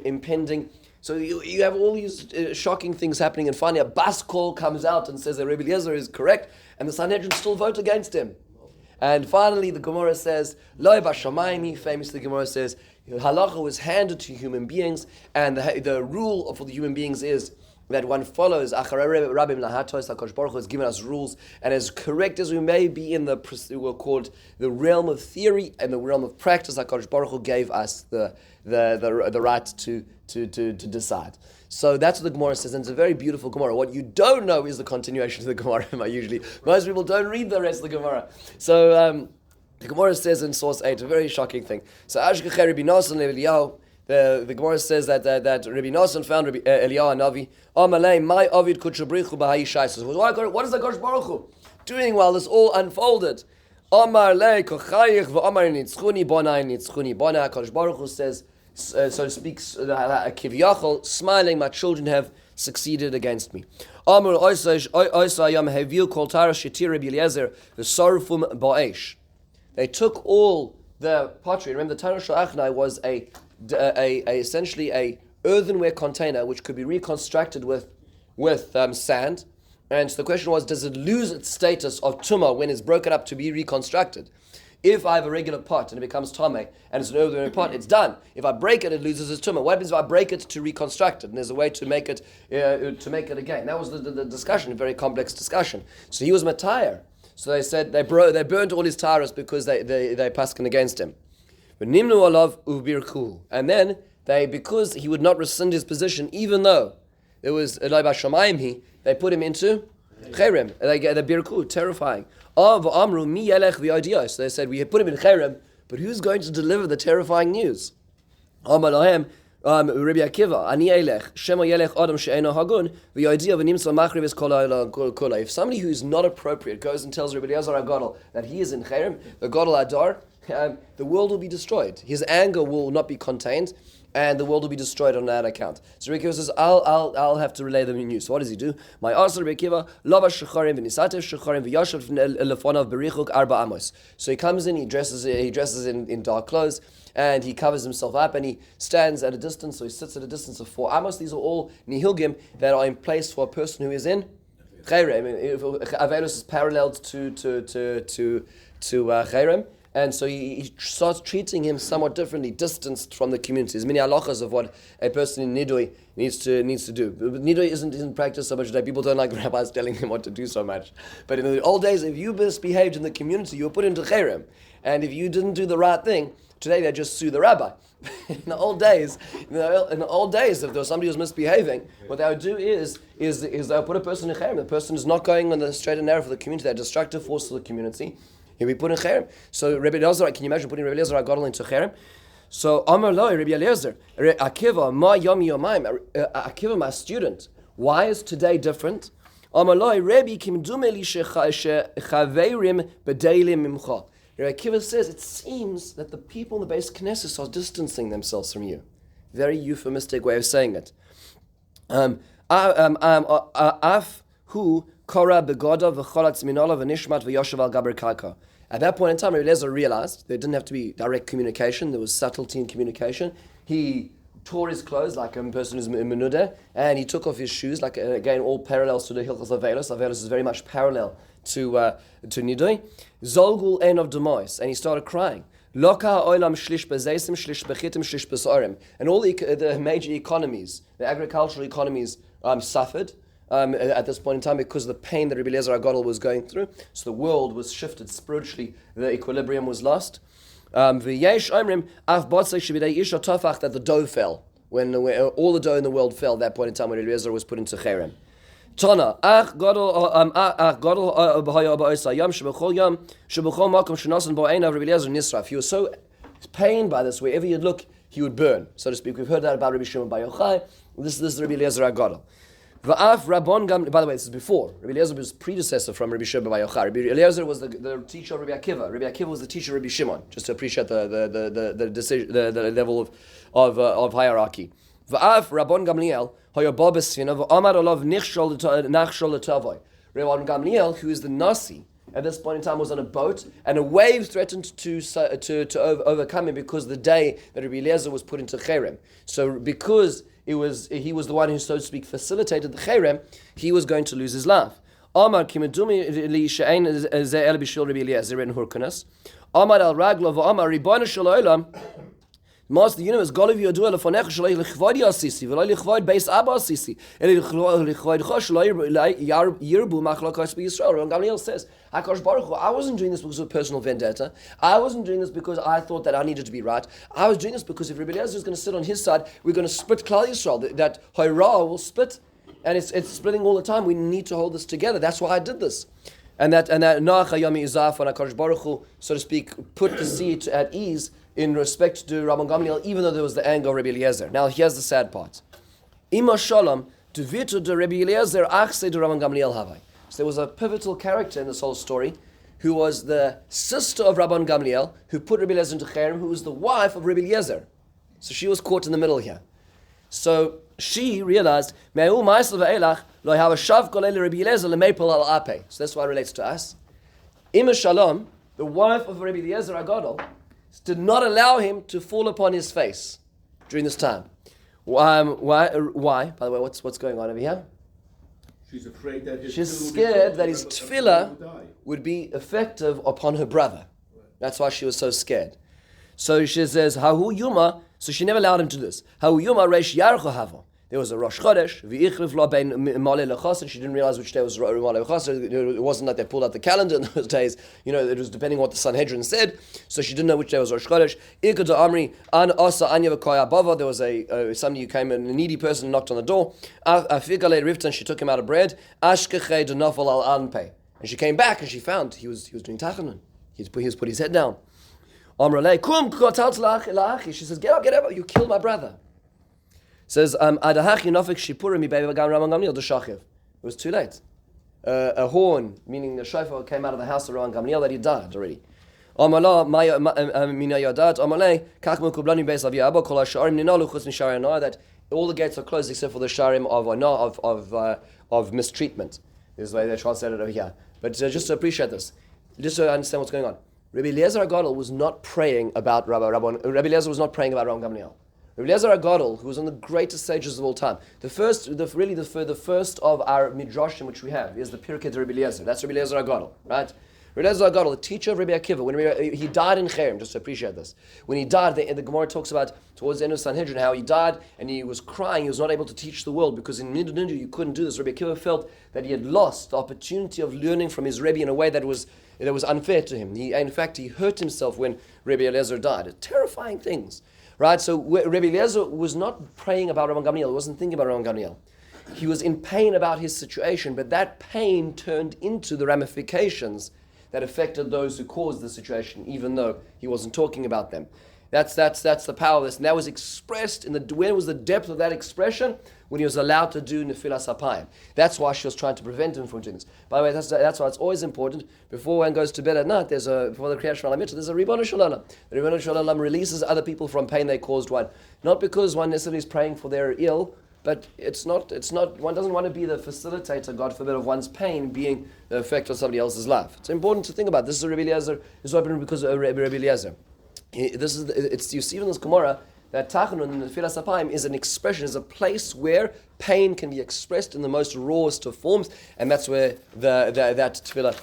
[SPEAKER 1] impending. So you have all these shocking things happening, and finally a bas kol comes out and says that Rabbi Eliezer is correct, and the Sanhedrin still vote against him. And finally the Gemara says, Loi b'shamayim, famously the Gemara says, halacha was handed to human beings, and the rule for the human beings is that one follows Acharei Rabbim Lahatos. HaKadosh Baruch Hu has given us rules, and as correct as we may be in we'll call it the realm of theory and the realm of practice, HaKadosh Baruch Hu gave us the right to decide. So that's what the Gemara says, and it's a very beautiful Gemara. What you don't know is the continuation of the Gemara. Usually, most people don't read the rest of the Gemara. So the Gemara says in source 8 a very shocking thing. So Ashkechei Rabbi Nosson Eliyahu. The Gemara says that Rabbi Nosson found Rabbi Eliyahu Navi. Amalei my Avid Kutshabrichu B'Hayishai. So what is the Kosh Baruch Hu doing while this all unfolded? Amar lei kochayich v'amar nitzchuni bonai nitzchuni bonai. Kosh Baruch Hu says, so to speak, Kivyachol, smiling, my children have succeeded against me. Amar oisayam hevil kol tara shetir Rabbi Eliezer v'sarfum ba'esh. They took all the pottery. Remember, the Tanur Shel Achnai was essentially a earthenware container which could be reconstructed with sand, And so the question was, does it lose its status of tumah when it's broken up to be reconstructed? If I have a regular pot and it becomes tameh and it's an earthenware pot, it's done. If I break it, it loses its tumah. What happens if I break it to reconstruct it? And there's a way to make it again. That was the discussion, a very complex discussion. So he was matayr. So they said they burnt all his taras because they paskin against him. But nimnu alav ubirchu, and then because he would not rescind his position, even though it was eloi bashamayim, they put him into cherem. They get the birku, terrifying. Amru mi yelech v'yadios. So they said, we put him in cherem, but who's going to deliver the terrifying news? Amar lahem Rabbi Akiva, ani elech shema yelech adam she'eno hagun v'yadia v'nimsa machriv es kol ha'olam. If somebody who's not appropriate goes and tells Rabbi Eliezer HaGadol that he is in cherem, the Gadol Adar, the world will be destroyed. His anger will not be contained, and the world will be destroyed on that account. So Rabbi Akiva says, I'll have to relay the news. So what does he do? My answer, Rabbi Akiva, lava shecharim v'nisatev shecharim v'yashav lefonav berichuk arba amos. So he comes in, he dresses in dark clothes, and he covers himself up, and he stands at a distance, so he sits at a distance of 4 amos. These are all nihilgim that are in place for a person who is in cherem. I mean, Avelus is paralleled to cherem. And so he starts treating him somewhat differently, distanced from the community. There's many halachas of what a person in Nidui needs to do. But Nidui isn't practiced so much today. People don't like rabbis telling them what to do so much. But in the old days, if you misbehaved in the community, you were put into cherem. And if you didn't do the right thing, today they just sue the rabbi. In the old days, if there was somebody who was misbehaving, what they would do is they would put a person in cherem. The person is not going on the straight and narrow for the community. They're a destructive force for the community. He'll be put in cherem. So Rabbi Eliezer, can you imagine putting Rabbi Eliezer HaGadol into cherem? So Amar Loi, Rabbi Eliezer, Akiva, ma yomi yomayim, Akiva, my student. Why is today different? Amar Loi, Rabbi kimdumeli shechaverim bedeilim mimcha. Rabbi Akiva says, it seems that the people in the Beis Knesset are distancing themselves from you. Very euphemistic way of saying it. Af hu kora begoda v'cholatz minala v'nishmat v'yoshev al gaber karka. At that point in time, Rabbi Eliezer realized there didn't have to be direct communication. There was subtlety in communication. He tore his clothes like a person who's menudeh, and he took off his shoes, like again, all parallels to the Hilchos Avelus. Avelus is very much parallel to Nidui. Zolgul en of demois, and he started crying. Loka oilam shlish bezeisim, shlish bechitim, shlish besorim. And all the major economies, the agricultural economies, suffered. At this point in time, because of the pain that Rabbi Eliezer HaGadol was going through. So the world was shifted spiritually, the equilibrium was lost. That the dough fell. When all the dough in the world fell, at that point in time when Rabbi Eliezer was put into cherem. Tana, he was so pained by this, wherever you'd look, he would burn, so to speak. We've heard that about Rabbi Shimon Bar Yochai. This is Rabbi Eliezer HaGadol. By the way, this is before. Rabbi Eliezer was predecessor from Rabbi Shimon Bar Yochai. Rabbi Eliezer was the teacher of Rabbi Akiva. Rabbi Akiva was the teacher of Rabbi Shimon, just to appreciate the decision, the level of hierarchy. V'af Rabban Gamliel hayabah b'sfina v'amar olav nachshol l'tavoi. Rabban Gamliel, who is the Nasi, at this point in time was on a boat, and a wave threatened to overcome him because the day that Rabbi Eliezer was put into cherem. So because he was the one who, so to speak, facilitated the cherem, he was going to lose his life. Amar kimedumi li she'ein zeh el b'shul Rabbi Eliezer in Hurkanas. Amar al raglo v'amar ribbono shel olam. Master the universe, Golav Yodua lefonech shalei lichvod yasisi v'lo lichvod beis abba asisi eli lichvod choshalei yirbu machlokos b'Yisrael. Rabban Gamliel says, HaKadosh Baruch Hu, I wasn't doing this because of personal vendetta. I wasn't doing this because I thought that I needed to be right. I was doing this because if Rabbi Eliezer is going to sit on his side, we're going to split Klal Yisrael. That Hoirah will split, and it's splitting all the time. We need to hold this together. That's why I did this. And that Noach Hayami Izaf and HaKadosh Baruch Hu, so to speak, put the seat at ease in respect to Rabban Gamliel, even though there was the anger of Rabbi Eliezer. Now here's the sad part. Ima Shalom, Tuvitu de Rabbi Eliezer, Achse de Rabban Gamliel Havai. So there was a pivotal character in this whole story, who was the sister of Rabban Gamliel, who put Rabbi Eliezer into cherem, who was the wife of Rabbi Eliezer. So she was caught in the middle here. So she realized, so that's why it relates to us. Ima Shalom, the wife of Rabbi Eliezer HaGadol, did not allow him to fall upon his face during this time. Why? By the way, what's going on over here?
[SPEAKER 6] She's afraid that his
[SPEAKER 1] She's
[SPEAKER 6] tefillah
[SPEAKER 1] scared that his
[SPEAKER 6] will
[SPEAKER 1] tefillah
[SPEAKER 6] die.
[SPEAKER 1] would be effective upon her brother. That's why she was so scared. So she says, Hahu Yuma, so she never allowed him to do this. Hahu Yuma Reish Yarcho Havo. There was a Rosh Chodesh, V'ichlif lo bein Maleh Lechos, and she didn't realize which day was Maleh Lechos. It wasn't like they pulled out the calendar in those days. It was depending on what the Sanhedrin said. So she didn't know which day was Rosh Chodesh. Ikad Amri, An Asa Anya V'koya Bava. There was somebody who came, a needy person who knocked on the door. Afikale Riftan, she took him out of bread. Ashkechei Denafal al Anpei. And she came back and she found he was doing Tachanun. He put his head down. Amralei Kum Kotal Tlach. She says, get up, you killed my brother. Says, it was too late. A horn, meaning the shofar, came out of the house of Rabban Gamliel that he died already. That all the gates are closed except for the sharim of mistreatment. This is the way they translate it over here. But just to appreciate this, just to understand what's going on, Rabbi Eliezer HaGadol was not praying about Rabbi Eliezer was not praying about Rabban Gamliel. Rabbi Eliezer HaGadol, who was one of the greatest sages of all time, the first of our midrashim which we have is the Pirkei de Rabbi Eliezer. That's Rabbi Eliezer HaGadol, right? Rabbi Eliezer HaGadol, the teacher of Rabbi Akiva, when he died in Cherem, just to appreciate this. When he died, the Gemara talks about towards the end of Sanhedrin how he died and he was crying. He was not able to teach the world because in Nindu you couldn't do this. Rabbi Akiva felt that he had lost the opportunity of learning from his Rebbe in a way that was unfair to him. He hurt himself when Rabbi Eliezer died. Terrifying things. Right, so Rabbi Eliezer was not praying about Rabban Gamliel. He wasn't thinking about Rabban Gamliel. He was in pain about his situation, but that pain turned into the ramifications that affected those who caused the situation, even though he wasn't talking about them. That's the power of this. And that was expressed when was the depth of that expression? When he was allowed to do Nefilas Apayim. That's why she was trying to prevent him from doing this. By the way, that's why it's always important, before one goes to bed at night, before the Kriyat Shema Mitzvah, there's a Ribbon Shalom. The Ribbon Shalom releases other people from pain they caused one. Not because one necessarily is praying for their ill, but it's not, one doesn't want to be the facilitator, God forbid, of one's pain being the effect of somebody else's life. It's important to think about. This is a Rabbi Eliezer, this is what happened because of Rabbi Eliezer. You see in this Gemara, that Tachanun and the Nefilas Apayim is an expression, is a place where pain can be expressed in the most rawest of forms, and that's where that tefillah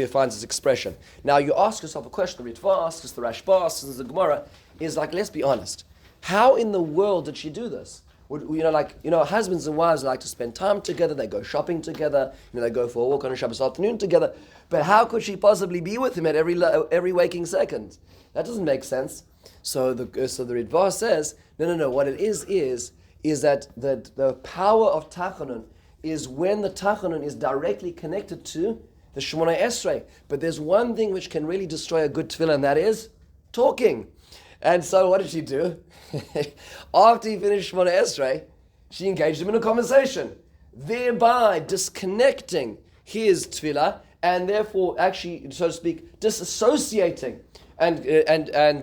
[SPEAKER 1] finds its expression. Now you ask yourself a question, the Ritva asks us, the Rashba asks us, the Gemara is like, let's be honest, how in the world did she do this? Husbands and wives like to spend time together, they go shopping together, they go for a walk on a Shabbos afternoon together, but how could she possibly be with him at every waking second? That doesn't make sense. So the Ritva says, no. What it is that the power of Tachanun is when the Tachanun is directly connected to the Shemona Esrei. But there's one thing which can really destroy a good tefillah, and that is talking. And so what did she do? After he finished Shemona Esrei, she engaged him in a conversation, thereby disconnecting his tefillah and therefore actually, so to speak, disassociating and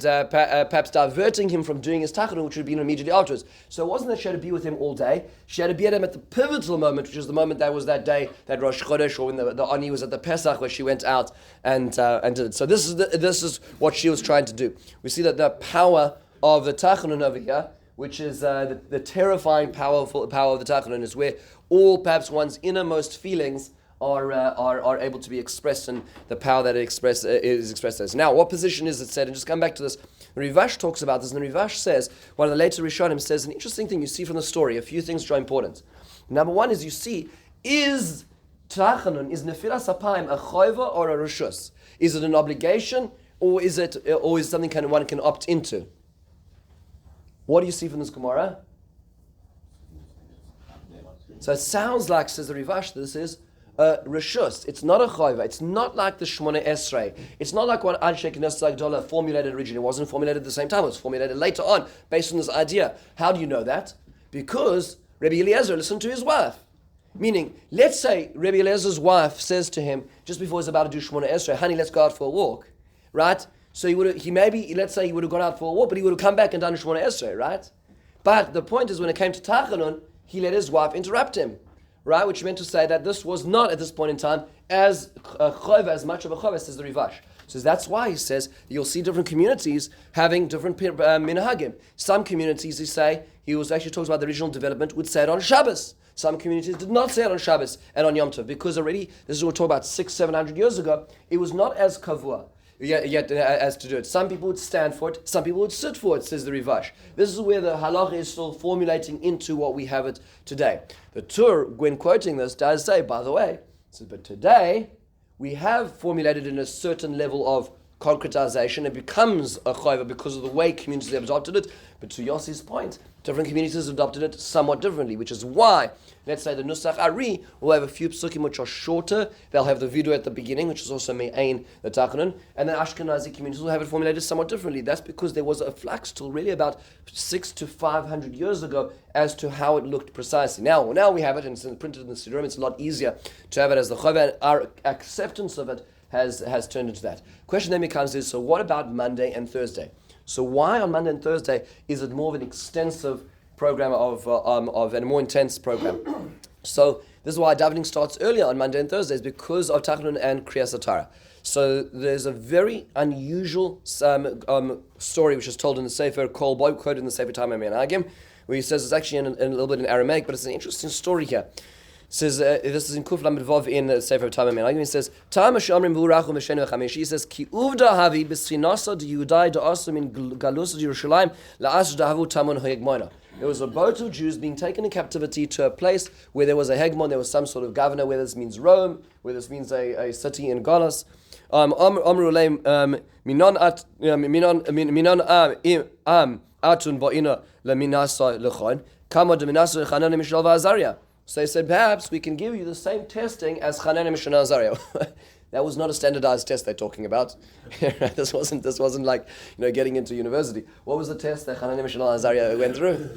[SPEAKER 1] perhaps diverting him from doing his tachanun, which would be immediately afterwards. So it wasn't that she had to be with him all day. She had to be at him at the pivotal moment, which was the moment that was that day, that Rosh Chodesh, or when the Ani was at the Pesach, where she went out and did it. So this is what she was trying to do. We see that the power of the tachanun over here, which is the terrifying power of the tachanun, is where all perhaps one's innermost feelings are able to be expressed, and the power that is expressed as. Now, what position is it said? And just come back to this. Rivash talks about this, and Rivash says, one of the later Rishonim says, an interesting thing you see from the story, a few things which are important. Number one is you see, is Tachanun, is Nefilas Apayim a choiva or a reshus? Is it an obligation, or is something one can opt into? What do you see from this Gemara? So it sounds like, says the Rivash, this is reshus. It's not a chayva. It's not like the Shemona Esrei. It's not like what Anshe Knesset Gdola formulated originally. It wasn't formulated at the same time. It was formulated later on based on this idea. How do you know that? Because Rabbi Eliezer listened to his wife. Meaning, let's say Rabbi Eliezer's wife says to him, just before he's about to do Shemona Esrei, honey, let's go out for a walk. Right? So let's say he would have gone out for a walk, but he would have come back and done Shemona Esrei, right? But the point is, when it came to Tachanun, he let his wife interrupt him. Right, which meant to say that this was not at this point in time as much of a chova, says the Rivash. So that's why he says you'll see different communities having different minhagim. Some communities, he actually talks about the regional development, would say it on Shabbos. Some communities did not say it on Shabbos and on Yom Tov because already, this is what we're talking about 600-700 years ago, it was not as kavua. Yet as to do it. Some people would stand for it, some people would sit for it, says the Rivash. This is where the halacha is still formulating into what we have it today. The Torah, when quoting this, does say, by the way, says, but today we have formulated in a certain level of concretization. It becomes a chayva because of the way communities have adopted it. But to Yossi's point, different communities adopted it somewhat differently, which is why, let's say the Nusach Ari will have a few psukim which are shorter. They'll have the video at the beginning, which is also Me'ain, the Tachanun, and then Ashkenazi communities will have it formulated somewhat differently. That's because there was a flux till really about 600 to 500 years ago as to how it looked precisely. Now we have it, and it's printed in the Siddurim. It's a lot easier to have it as the chayva, and our acceptance of it has turned into that. Question then becomes is, so what about Monday and Thursday? So why on Monday and Thursday is it more of an extensive program of and a more intense program? So this is why davening starts earlier on Monday and Thursdays, because of Tachanun and Kriyas Torah. So there's a very unusual story which is told in the Sefer quoted in the Sefer Tamei Menagim, where he says it's actually in a little bit in Aramaic, but it's an interesting story here. Says this is in Kuf Lamed Vav in the Sefer Tamei Menagim. He says Tam Shamrim V'Urachu V'Shenu V'Chamesh. He says Ki Uvda Havi B'Sinasa D'Yudai D'Asum in Galus Yerushalayim La'as D'Havu Tamun Ha'Yegmoina. There was a boat of Jews being taken in captivity to a place where there was a hegmon, there was some sort of governor, whether this means Rome, whether this means a city in Galus. Amru Leim Minon Atun Ba'ina Leminasa Lechon Kama D'Minasa Lechanan Mishal V'Azariah. So they said, perhaps we can give you the same testing as Hanan, Mishnah, Azariah. That was not a standardized test they're talking about. This wasn't like getting into university. What was the test that Hanan, Mishnah, Azariah went through?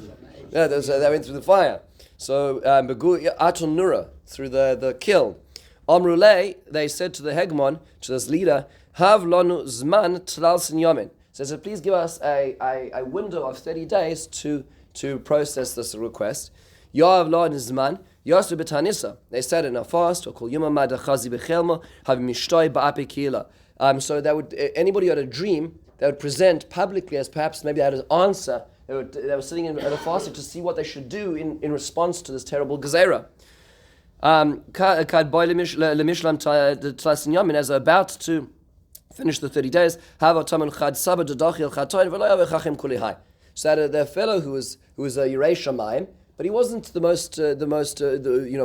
[SPEAKER 1] Yeah, they went through the fire. So Aton Nura, through the kiln. Amrulei, they said to the Hegmon, to this leader, Hav lanu zman tlal sin yamin. So please give us a window of 30 days to process this request. Yav lo nizman yasu betanisa. They said in a fast or call yuma madachazi bechelma have mishtoi ba'ape kila. So that would anybody who had a dream, they would present publicly as perhaps maybe they had an answer. They were sitting at a fasting to see what they should do in response to this terrible gezerah. As they're about to finish the 30 days, so the fellow who was a Yerei Shamayim, but he wasn't the most we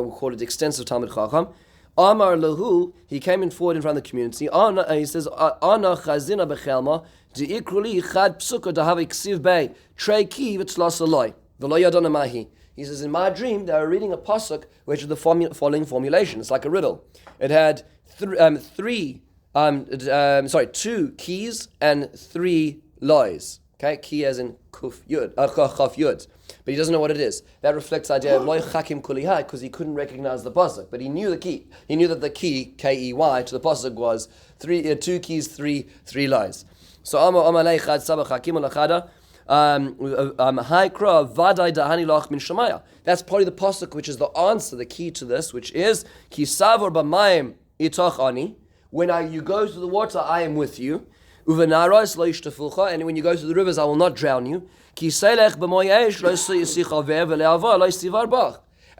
[SPEAKER 1] call it extensive Talmid Chacham. Amar Lahu, he came in forward in front of the community. He says, Ana Chazina Bechelma, Di'ikruli Chad Psuka Dahav Iksiv Bey, Trei Ki Vitzlas Aloi, V'lo Yadona Mahi. He says, in my dream, they were reading a pasuk which is the following formulation. It's like a riddle. It had 2 keys and 3 lois. Okay, key as in kuf yud, chaf yud, but he doesn't know what it is. That reflects the idea of loy chakim kulihai, because he couldn't recognize the pasuk, but he knew the key. He knew that the key K-E-Y to the pasuk was 2 keys, 3 lois. So amalei chad sabach hakim ulachada. That's probably the pasuk which is the answer, the key to this, which is ki savor b'mayim itach ani. When you go to the water, I am with you. And when you go to the rivers, I will not drown you. And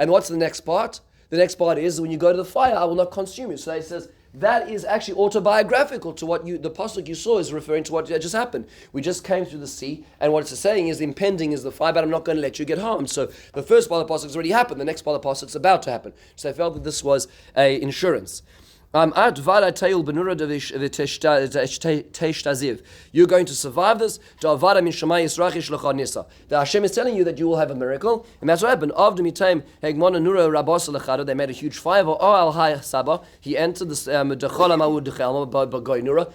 [SPEAKER 1] what's the next part? The next part is when you go to the fire, I will not consume you. So it says that is actually autobiographical to what the pasuk you saw is referring to what just happened. We just came through the sea, and what it's saying is the impending is the fire, but I'm not going to let you get harmed. So the first part of the pasuk has already happened. The next part of the pasuk is about to happen. So I felt that this was a insurance. You're going to survive this. The Hashem is telling you that you will have a miracle, and that's what happened. They made a huge fire. He entered this.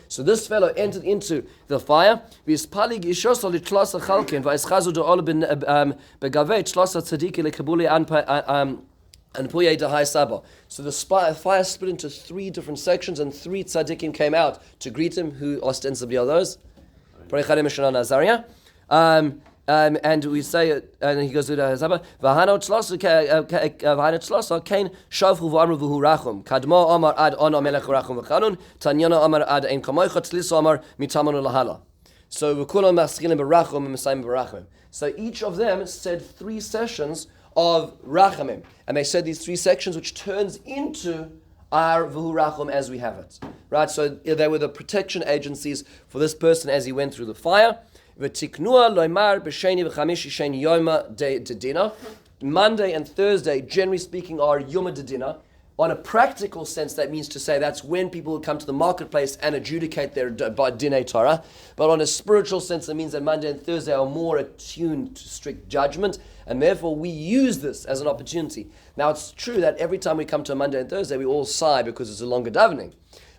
[SPEAKER 1] So this fellow entered into the fire. And so the fire split into 3 different sections, and 3 tzaddikim came out to greet him, who ostensibly are those. And we say, and he goes to the Hazaba, V'hanot Shlosa, Kain Shavhu V'amru V'hu Rachum, Kadmo Amar Ad Ono Melech Rachum V'chanun, Tanyana Amar Ad Ein Kamoicha Tzliso Amar Mitamanu Lahala. So V'kulam Maschilim B'rachum and Mesayim B'rachum. So each of them said 3 sessions of Rachamim. And they said these 3 sections, which turns into our V'hu Rachum as we have it. Right? So they were the protection agencies for this person as he went through the fire. Monday and Thursday, generally speaking, are Yom Dedina. On a practical sense, that means to say that's when people would come to the marketplace and adjudicate their Dinei Torah. But on a spiritual sense, it means that Monday and Thursday are more attuned to strict judgment, and therefore we use this as an opportunity. Now, it's true that every time we come to a Monday and Thursday, we all sigh because it's a longer davening.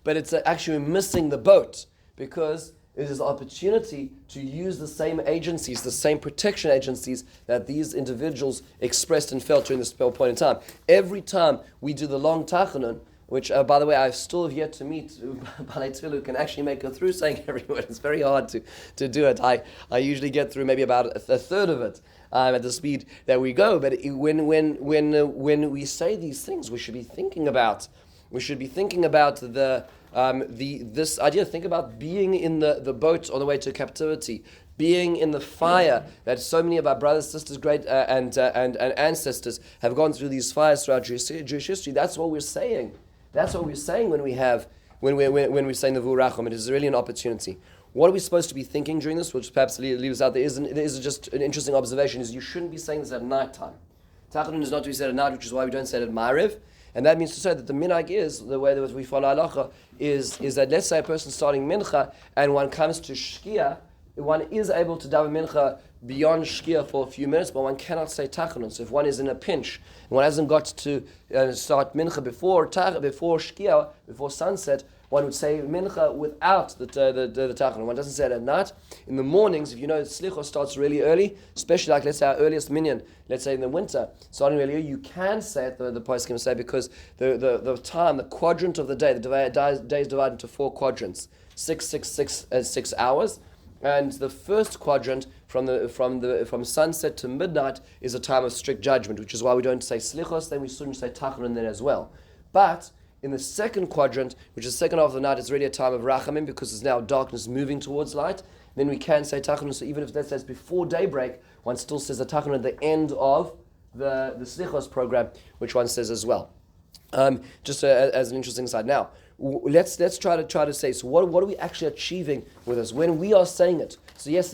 [SPEAKER 1] But it's actually missing the boat, because it is an opportunity to use the same agencies, the same protection agencies that these individuals expressed and felt during this point in time. Every time we do the long Tachanun, which, by the way, I still have yet to meet Balei Tefillah who can actually make it through saying every word. It's very hard to do it. I usually get through maybe about a third of it at the speed that we go. But when we say these things, we should be thinking about this idea. Think about being in the boat on the way to captivity, being in the fire that so many of our brothers, sisters, great and ancestors have gone through these fires throughout Jewish history. That's what we're saying. That's what we're saying when we're saying the V'hu Rachum. It is really an opportunity. What are we supposed to be thinking during this? Which perhaps leaves out there is just an interesting observation. Is you shouldn't be saying this at night time. Tachanun is not to be said at night, which is why we don't say it at Ma'ariv. And that means to say that the minhag is, the way that we follow halacha, is that let's say a person starting mincha and one comes to shkia, one is able to daven mincha beyond shkia for a few minutes, but one cannot say tachanun. So if one is in a pinch, and one hasn't got to start mincha before shkia, before sunset, one would say mincha without the tachanun. One doesn't say it at night. In the mornings, if you know slichos starts really early, especially like let's say our earliest minyan, let's say in the winter, starting really early, you can say it, the poskim say, because the time, the quadrant of the day, day is divided into 4 quadrants, 6 hours, and the first quadrant from sunset to midnight is a time of strict judgment, which is why we don't say slichos, then we shouldn't say tachanun then as well. But in the second quadrant, which is the second half of the night, it's really a time of rachamim, because it's now darkness moving towards light. Then we can say tachanun. So even if that says before daybreak, one still says the tachanun at the end of the slichos program, which one says as well. Just as an interesting side. Now, let's try to say. So what are we actually achieving with this when we are saying it? So yes,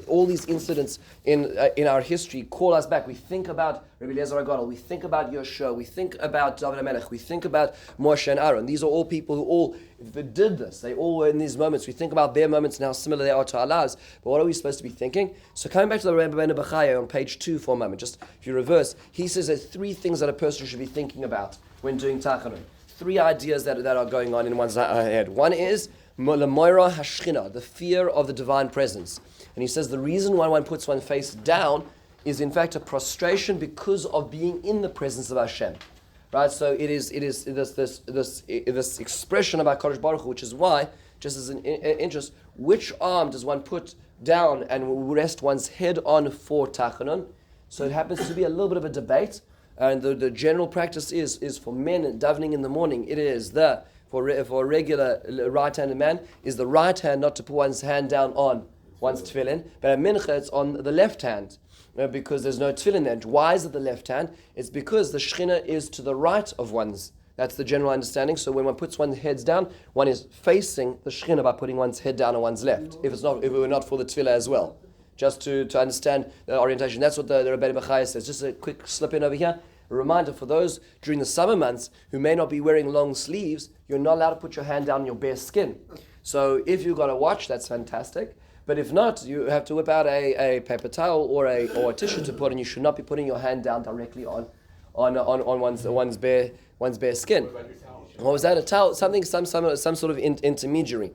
[SPEAKER 1] all these incidents in our history call us back. We think about Rabbi Eliezer HaGadol, we think about Yoshua, we think about David HaMelech, we think about Moshe and Aaron. These are all people who all did this. They all were in these moments. We think about their moments and how similar they are to our lives. But what are we supposed to be thinking? So coming back to the Rebbe Ben Bechaya on page 2 for a moment, just if you reverse, he says there's 3 things that a person should be thinking about when doing Tachanun. 3 ideas that are going on in one's head. One is L'moira hashchina, the fear of the divine presence. And he says the reason why one puts one face down is in fact a prostration because of being in the presence of Hashem. Right? So it is this expression of HaKadosh Baruch Hu, which is why, just as an interest, which arm does one put down and rest one's head on for Tachanun? So it happens to be a little bit of a debate. And the general practice is for men davening in the morning, it is for a regular right-handed man, is the right hand not to put one's hand down on one's tefillin, but at mincha it's on the left hand, because there's no tefillin there. Why is it the left hand? It's because the shechina is to the right of one's. That's the general understanding. So when one puts one's heads down, one is facing the shechina by putting one's head down on one's left. If it were not for the tefillah as well. Just to understand the orientation. That's what the Rebbe Bechaya says. Just a quick slip in over here. A reminder for those during the summer months who may not be wearing long sleeves, you're not allowed to put your hand down on your bare skin. So if you've got a watch, that's fantastic. But if not, you have to whip out a paper towel or a tissue to put, and you should not be putting your hand down directly on one's bare skin. What was that? A towel? Some sort of intermediary.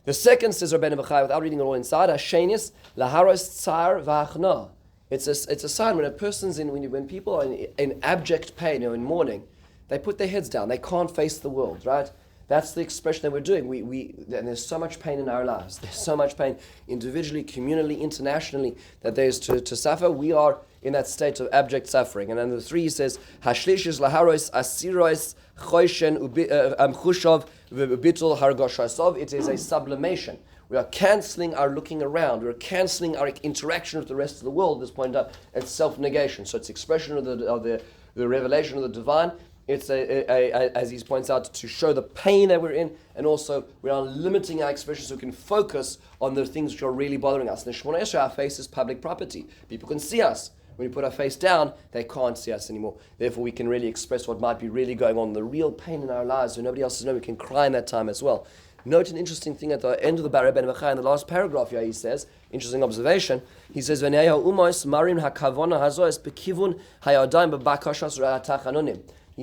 [SPEAKER 1] The second, says Rabbeinu Bechai, without reading it all inside, Hashenis laharos tsar v'achna. It's a sign when a person's when people are in abject pain or in mourning, they put their heads down. They can't face the world, right? That's the expression that we're doing. And there's so much pain in our lives. There's so much pain individually, communally, internationally, that there's to suffer. We are in that state of abject suffering. And then the 3 says, Hashlish is laharos asirois choishen chushav v'bitul hargoshasov. It is a sublimation. We are cancelling our looking around. We are cancelling our interaction with the rest of the world. At this point up, it's self-negation. So it's expression of the revelation of the divine. It's as he points out, to show the pain that we're in, and also we are limiting our expression so we can focus on the things which are really bothering us. In the Shemona Esrei, our face is public property. People can see us. When we put our face down, they can't see us anymore. Therefore, we can really express what might be really going on, the real pain in our lives, so nobody else knows. We can cry in that time as well. Note an interesting thing at the end of the Bar Ben Mechai, in the last paragraph here, he says, interesting observation, he says, he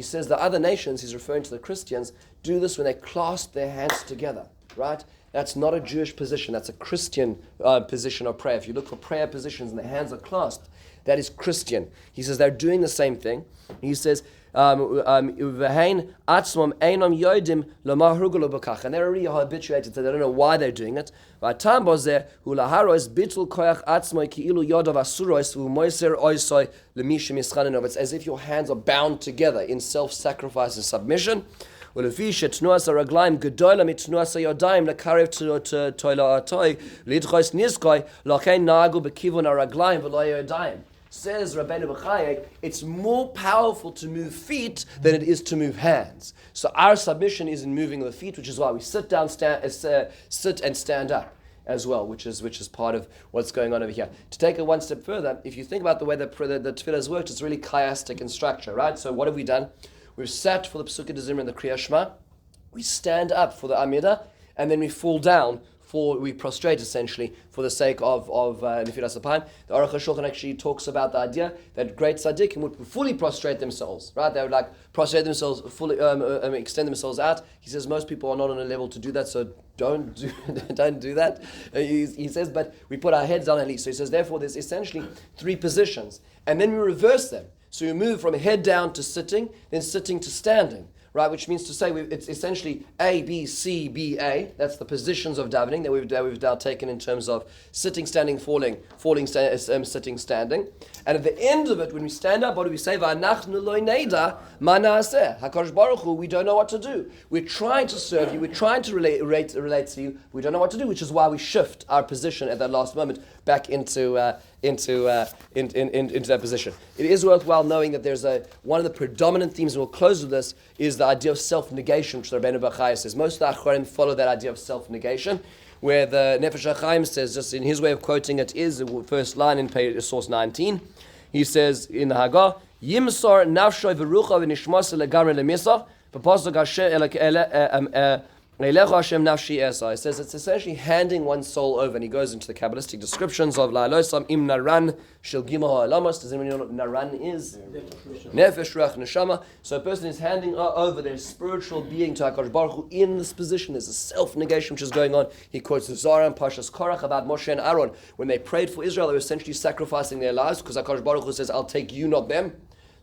[SPEAKER 1] says the other nations, he's referring to the Christians, do this when they clasp their hands together, right? That's not a Jewish position, that's a Christian position of prayer. If you look for prayer positions and the hands are clasped, that is Christian. He says they're doing the same thing. He says, and they're already habituated, so they don't know why they're doing it. It's as if your hands are bound together in self-sacrifice and submission. Says Rabbeinu B'chai, it's more powerful to move feet than it is to move hands. So our submission is in moving the feet, which is why we sit and stand up as well, which is part of what's going on over here. To take it one step further, if you think about the way the tefillah has worked, it's really chiastic in structure, right? So what have we done? We've sat for the Pesukei D'Zimra and the Kriya Shema, we stand up for the Amidah, and then we fall down. We prostrate essentially for the sake of Nefilas Apayim. The Aruch HaShulchan actually talks about the idea that great tzaddikim would fully prostrate themselves, right? They would prostrate themselves, fully extend themselves out. He says most people are not on a level to do that, so don't do that. He says, but we put our heads down at least. So he says, therefore, there's essentially three positions, and then we reverse them. So you move from head down to sitting, then sitting to standing. Right, which means to say it's essentially A, B, C, B, A. That's the positions of davening that we've now taken in terms of sitting, standing, falling, sitting, standing. And at the end of it, when we stand up, what do we say? V'anachnu lo neida ma na'aseh. HaKadosh Baruch Hu, we don't know what to do. We're trying to serve you. We're trying to relate to you. We don't know what to do, which is why we shift our position at that last moment back into that position. It is worthwhile knowing that there's one of the predominant themes, and we'll close with this, is the idea of self-negation, which the Rabbeinu B'chai says. Most of the Acharim follow that idea of self-negation, where the Nefesh HaChaim says, just in his way of quoting it, is the first line in source 19. He says in the Hagah, Yimsor nafshoy v'rucha v'nishmasa legamre lemisach, v'pasuk Eilechu Hashem nafshi esa. It says it's essentially handing one's soul over, and he goes into the Kabbalistic descriptions of La'alosam im naran shel gimah ha'olamos. Does anyone know what naran is? Nefesh, ruach, neshama. So a person is handing over their spiritual being to HaKadosh Baruch Hu in this position. There's a self-negation which is going on. He quotes the Zohar and Parshas Korach about Moshe and Aaron. When they prayed for Israel, they were essentially sacrificing their lives because HaKadosh Baruch Hu says, I'll take you, not them.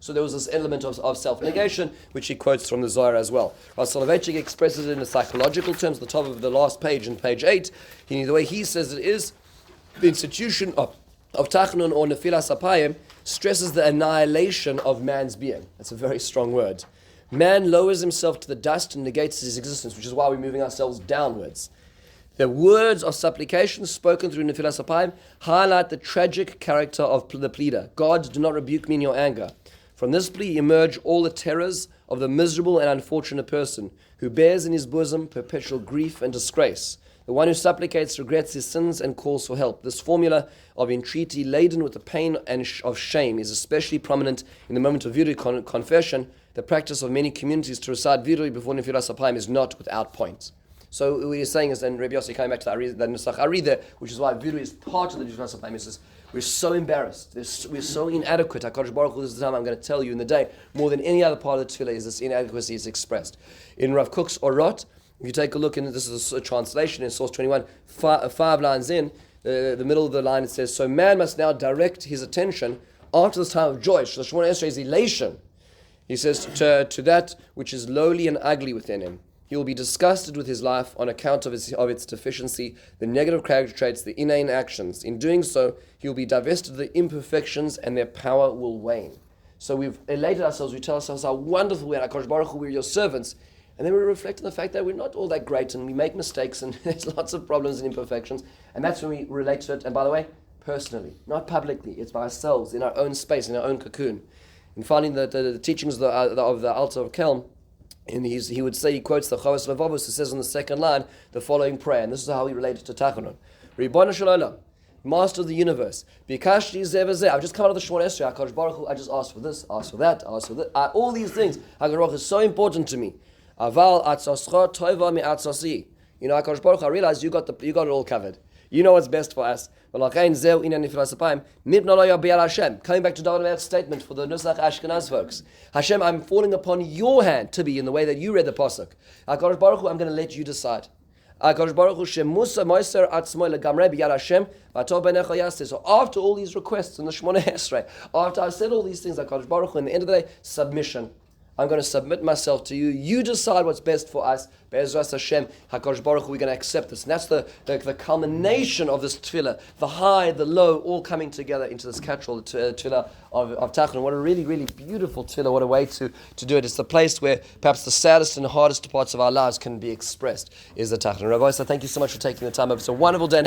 [SPEAKER 1] So there was this element of self-negation, which he quotes from the Zohar as well. Rav Soloveitchik expresses it in the psychological terms, at the top of the last page, in page 8. The way he says it is, the institution of Tachanun or Nefilas Apayim stresses the annihilation of man's being. That's a very strong word. Man lowers himself to the dust and negates his existence, which is why we're moving ourselves downwards. The words of supplication spoken through Nefilas Apayim highlight the tragic character of the pleader. God, do not rebuke me in your anger. From this plea emerge all the terrors of the miserable and unfortunate person who bears in his bosom perpetual grief and disgrace. The one who supplicates regrets his sins and calls for help. This formula of entreaty laden with the pain and of shame is especially prominent in the moment of virui confession. The practice of many communities to recite virui before Nefilas Apayim is not without point. So what he's saying is, then Rabbi Yossi coming back to the Nusach Ari there, which is why virui is part of the Nefilas Apayim. He says, we're so embarrassed. We're so inadequate. HaKadosh Baruch Hu, this is the time I'm going to tell you in the day, more than any other part of the tefillah, is this inadequacy is expressed. In Rav Kook's Orot, if you take a look, and this is a translation in source 21, five lines in, the middle of the line, it says, so man must now direct his attention after this time of joy. So the Shemona Esrei is elation. He says, to that which is lowly and ugly within him. He will be disgusted with his life on account of its deficiency, the negative character traits, the inane actions. In doing so, he will be divested of the imperfections and their power will wane. So we've elated ourselves, we tell ourselves how wonderful we are, HaKadosh Baruch Hu, we're your servants. And then we reflect on the fact that we're not all that great and we make mistakes and there's lots of problems and imperfections. And that's when we relate to it. And by the way, personally, not publicly. It's by ourselves, in our own space, in our own cocoon. And finding the teachings of the Alter of Kelm, and he would say, he quotes the Chavos Levavos, who says on the second line, the following prayer. And this is how he related to Tachanun. Ribono shel olam, Master of the universe. Bikashti zeh v'zeh. I've just come out of the Shemona Esrei. HaKadosh Baruch Hu, I just asked for this, asked for that, asked for that. All these things. HaKadosh Baruch Hu is so important to me. Aval atzoscha toiva mi atzosi. HaKadosh Baruch Hu, I realize you got it all covered. You know what's best for us. Coming back to David Melech's statement for the Nusach Ashkenaz folks. Hashem, I'm falling upon your hand to be in the way that you read the pasuk. HaKadosh Baruch Hu, I'm going to let you decide. HaKadosh Baruch Hu shemusa moiser atzmoi legamrei b'yad Hashem v'atov b'necha yaseh. So after all these requests in the Shemona Esrei, after I've said all these things, HaKadosh Baruch Hu, in the end of the day, submission. I'm going to submit myself to you. You decide what's best for us. Be'ezras Hashem, HaKadosh Baruch Hu, we're going to accept this. And that's the culmination of this tefillah, the high, the low, all coming together into this catch-all, the tefillah of Tachanun. What a really, really beautiful tefillah. What a way to do it. It's the place where perhaps the saddest and hardest parts of our lives can be expressed, is the Tachanun. Rabbi, so thank you so much for taking the time. It's a wonderful day and happy